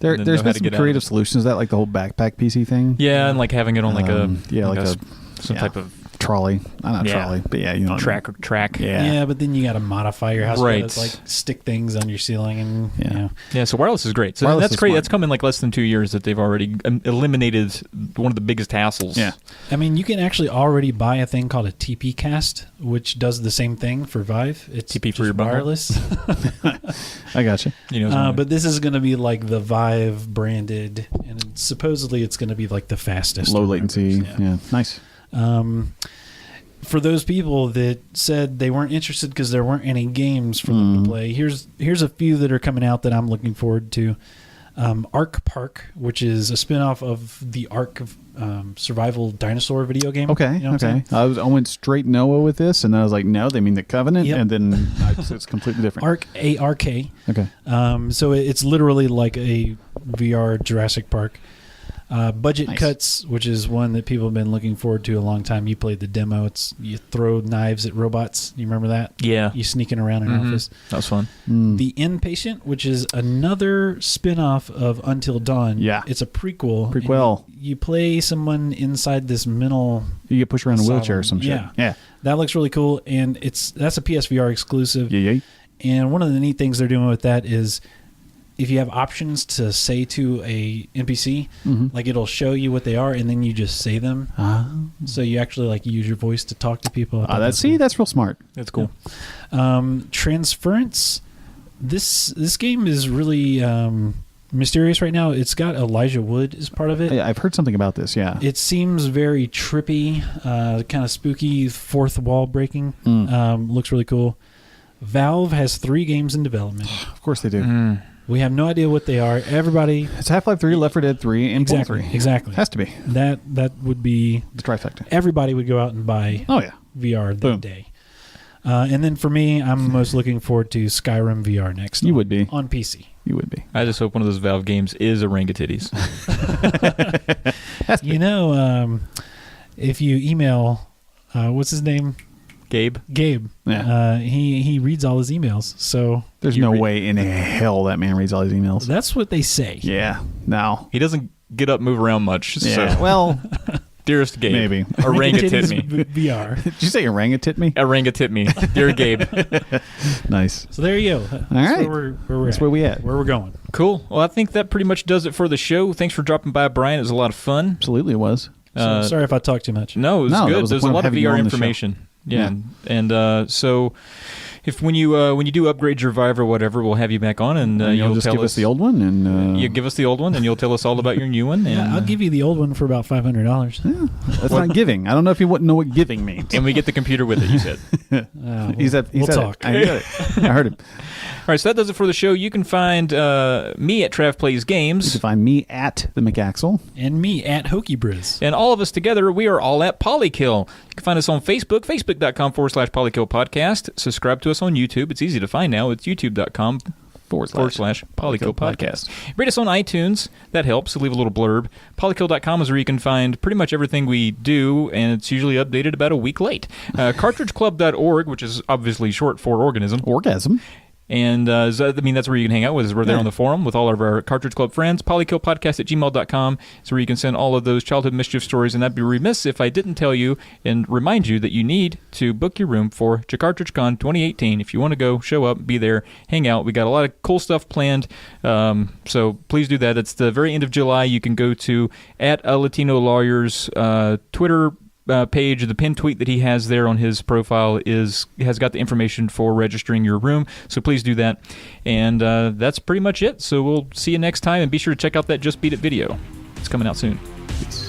There's been some creative solutions. Is that like the whole backpack PC thing? Yeah, and like having it on some type of trolley. Not trolley, but you know, track. Yeah, but then you got to modify your house. Right. It's like stick things on your ceiling and Yeah, so wireless is great. So Wireless that's is great. smart. That's come in like less than 2 years that they've already eliminated one of the biggest hassles. Yeah. I mean, you can actually already buy a thing called a TP Cast, which does the same thing for Vive. It's TP for just your butthole? wireless. I got you. You know, But this is going to be like the Vive branded, and supposedly it's going to be like the fastest. Low or latency. whatever. Yeah. Nice. For those people that said they weren't interested because there weren't any games for them to play, here's a few that are coming out that I'm looking forward to. Ark Park, which is a spinoff of the Ark survival dinosaur video game. Okay. You know what I'm Okay. I went straight Noah with this, and I was like, no, they mean the Covenant, Yep. and then it's completely different. Ark, A-R-K. Okay. So it's literally like a VR Jurassic Park. Budget Nice. Cuts, which is one that people have been looking forward to a long time. You played the demo. It's you throw knives at robots. You remember that? yeah, You sneaking around an office. that was fun. The Inpatient, which is another spin-off of Until Dawn. Yeah. It's a prequel. Prequel. You play someone inside this mental... You get pushed around in a Asylum. wheelchair or some shit. Yeah. Yeah. That looks really cool, and that's a PSVR exclusive. Yeah. And one of the neat things they're doing with that is if you have options to say to a NPC, like it'll show you what they are, and then you just say them. So you actually like use your voice to talk to people. That's real smart. That's cool. Transference. This game is really mysterious right now. It's got Elijah Wood as part of it. Yeah, I've heard something about this. Yeah. It seems very trippy, kind of spooky, fourth wall breaking. Looks really cool. Valve has 3 games in development. Of course they do. We have no idea what they are. Everybody... It's Half-Life 3, Left 4 Dead 3, and Portal 3. Exactly. Has to be. That would be... The trifecta. Everybody would go out and buy Oh, yeah. VR that Boom. day. And then for me, I'm most looking forward to Skyrim VR next. You would be. On PC. You would be. I just hope one of those Valve games is Orangutitties. You know, if you email... what's his name? Gabe? Yeah. He reads all his emails. So There's no way in hell that man reads all his emails. that's what they say. Yeah. No. He doesn't get up, move around much. Yeah. So, Well, dearest Gabe. maybe. Orangutit me. VR. Did you say orangutit me? Orangutit me. Dear Gabe. Nice. So there you go. That's right. where we're That's at. where we at. Where we're going. Cool. Well, I think that pretty much does it for the show. Thanks for dropping by, Brian. It was a lot of fun. Absolutely it was. So, sorry if I talk too much. No, it was No, that good. was the There's a point of lot of having you VR on the show. information. Yeah. And so if when you do upgrade your Vive or whatever, we'll have you back on, and you'll you'll just tell give us the old one, and you give us the old one, and you'll tell us all about your new one. And, Yeah, I'll give you the old one for about $500. that's not giving. I don't know if you wouldn't know what giving means. and we get the computer with it, you said. He said we'll it. talk. I got it. I heard him. All right, so that does it for the show. You can find me at Trav Plays You Games. can find me at the McAxle. And me at Hokey Briz. And all of us together, we are all at Polykill. You can find us on Facebook, facebook.com/Polykill Podcast. Subscribe to us on YouTube. It's easy to find now. It's youtube.com/Polykill Podcast. Rate us on iTunes. That helps. So leave a little blurb. Polykill.com is where you can find pretty much everything we do, and it's usually updated about a week late. Cartridgeclub.org, which is obviously short for organism. Orgasm. And that's where you can hang out with us. We're there on the forum with all of our Cartridge Club friends. Polykillpodcast@gmail.com is where you can send all of those childhood mischief stories. And I'd be remiss if I didn't tell you and remind you that you need to book your room for ChartridgeCon 2018. If you want to go, show up, be there, hang out. We got a lot of cool stuff planned. So please do that. It's the very end of July. You can go to @Latino Lawyers Twitter page. The pinned tweet that he has there on his profile has got the information for registering your room, so please do that. And that's pretty much it. So we'll see you next time, and be sure to check out that Just Beat It video. It's coming out soon. Peace.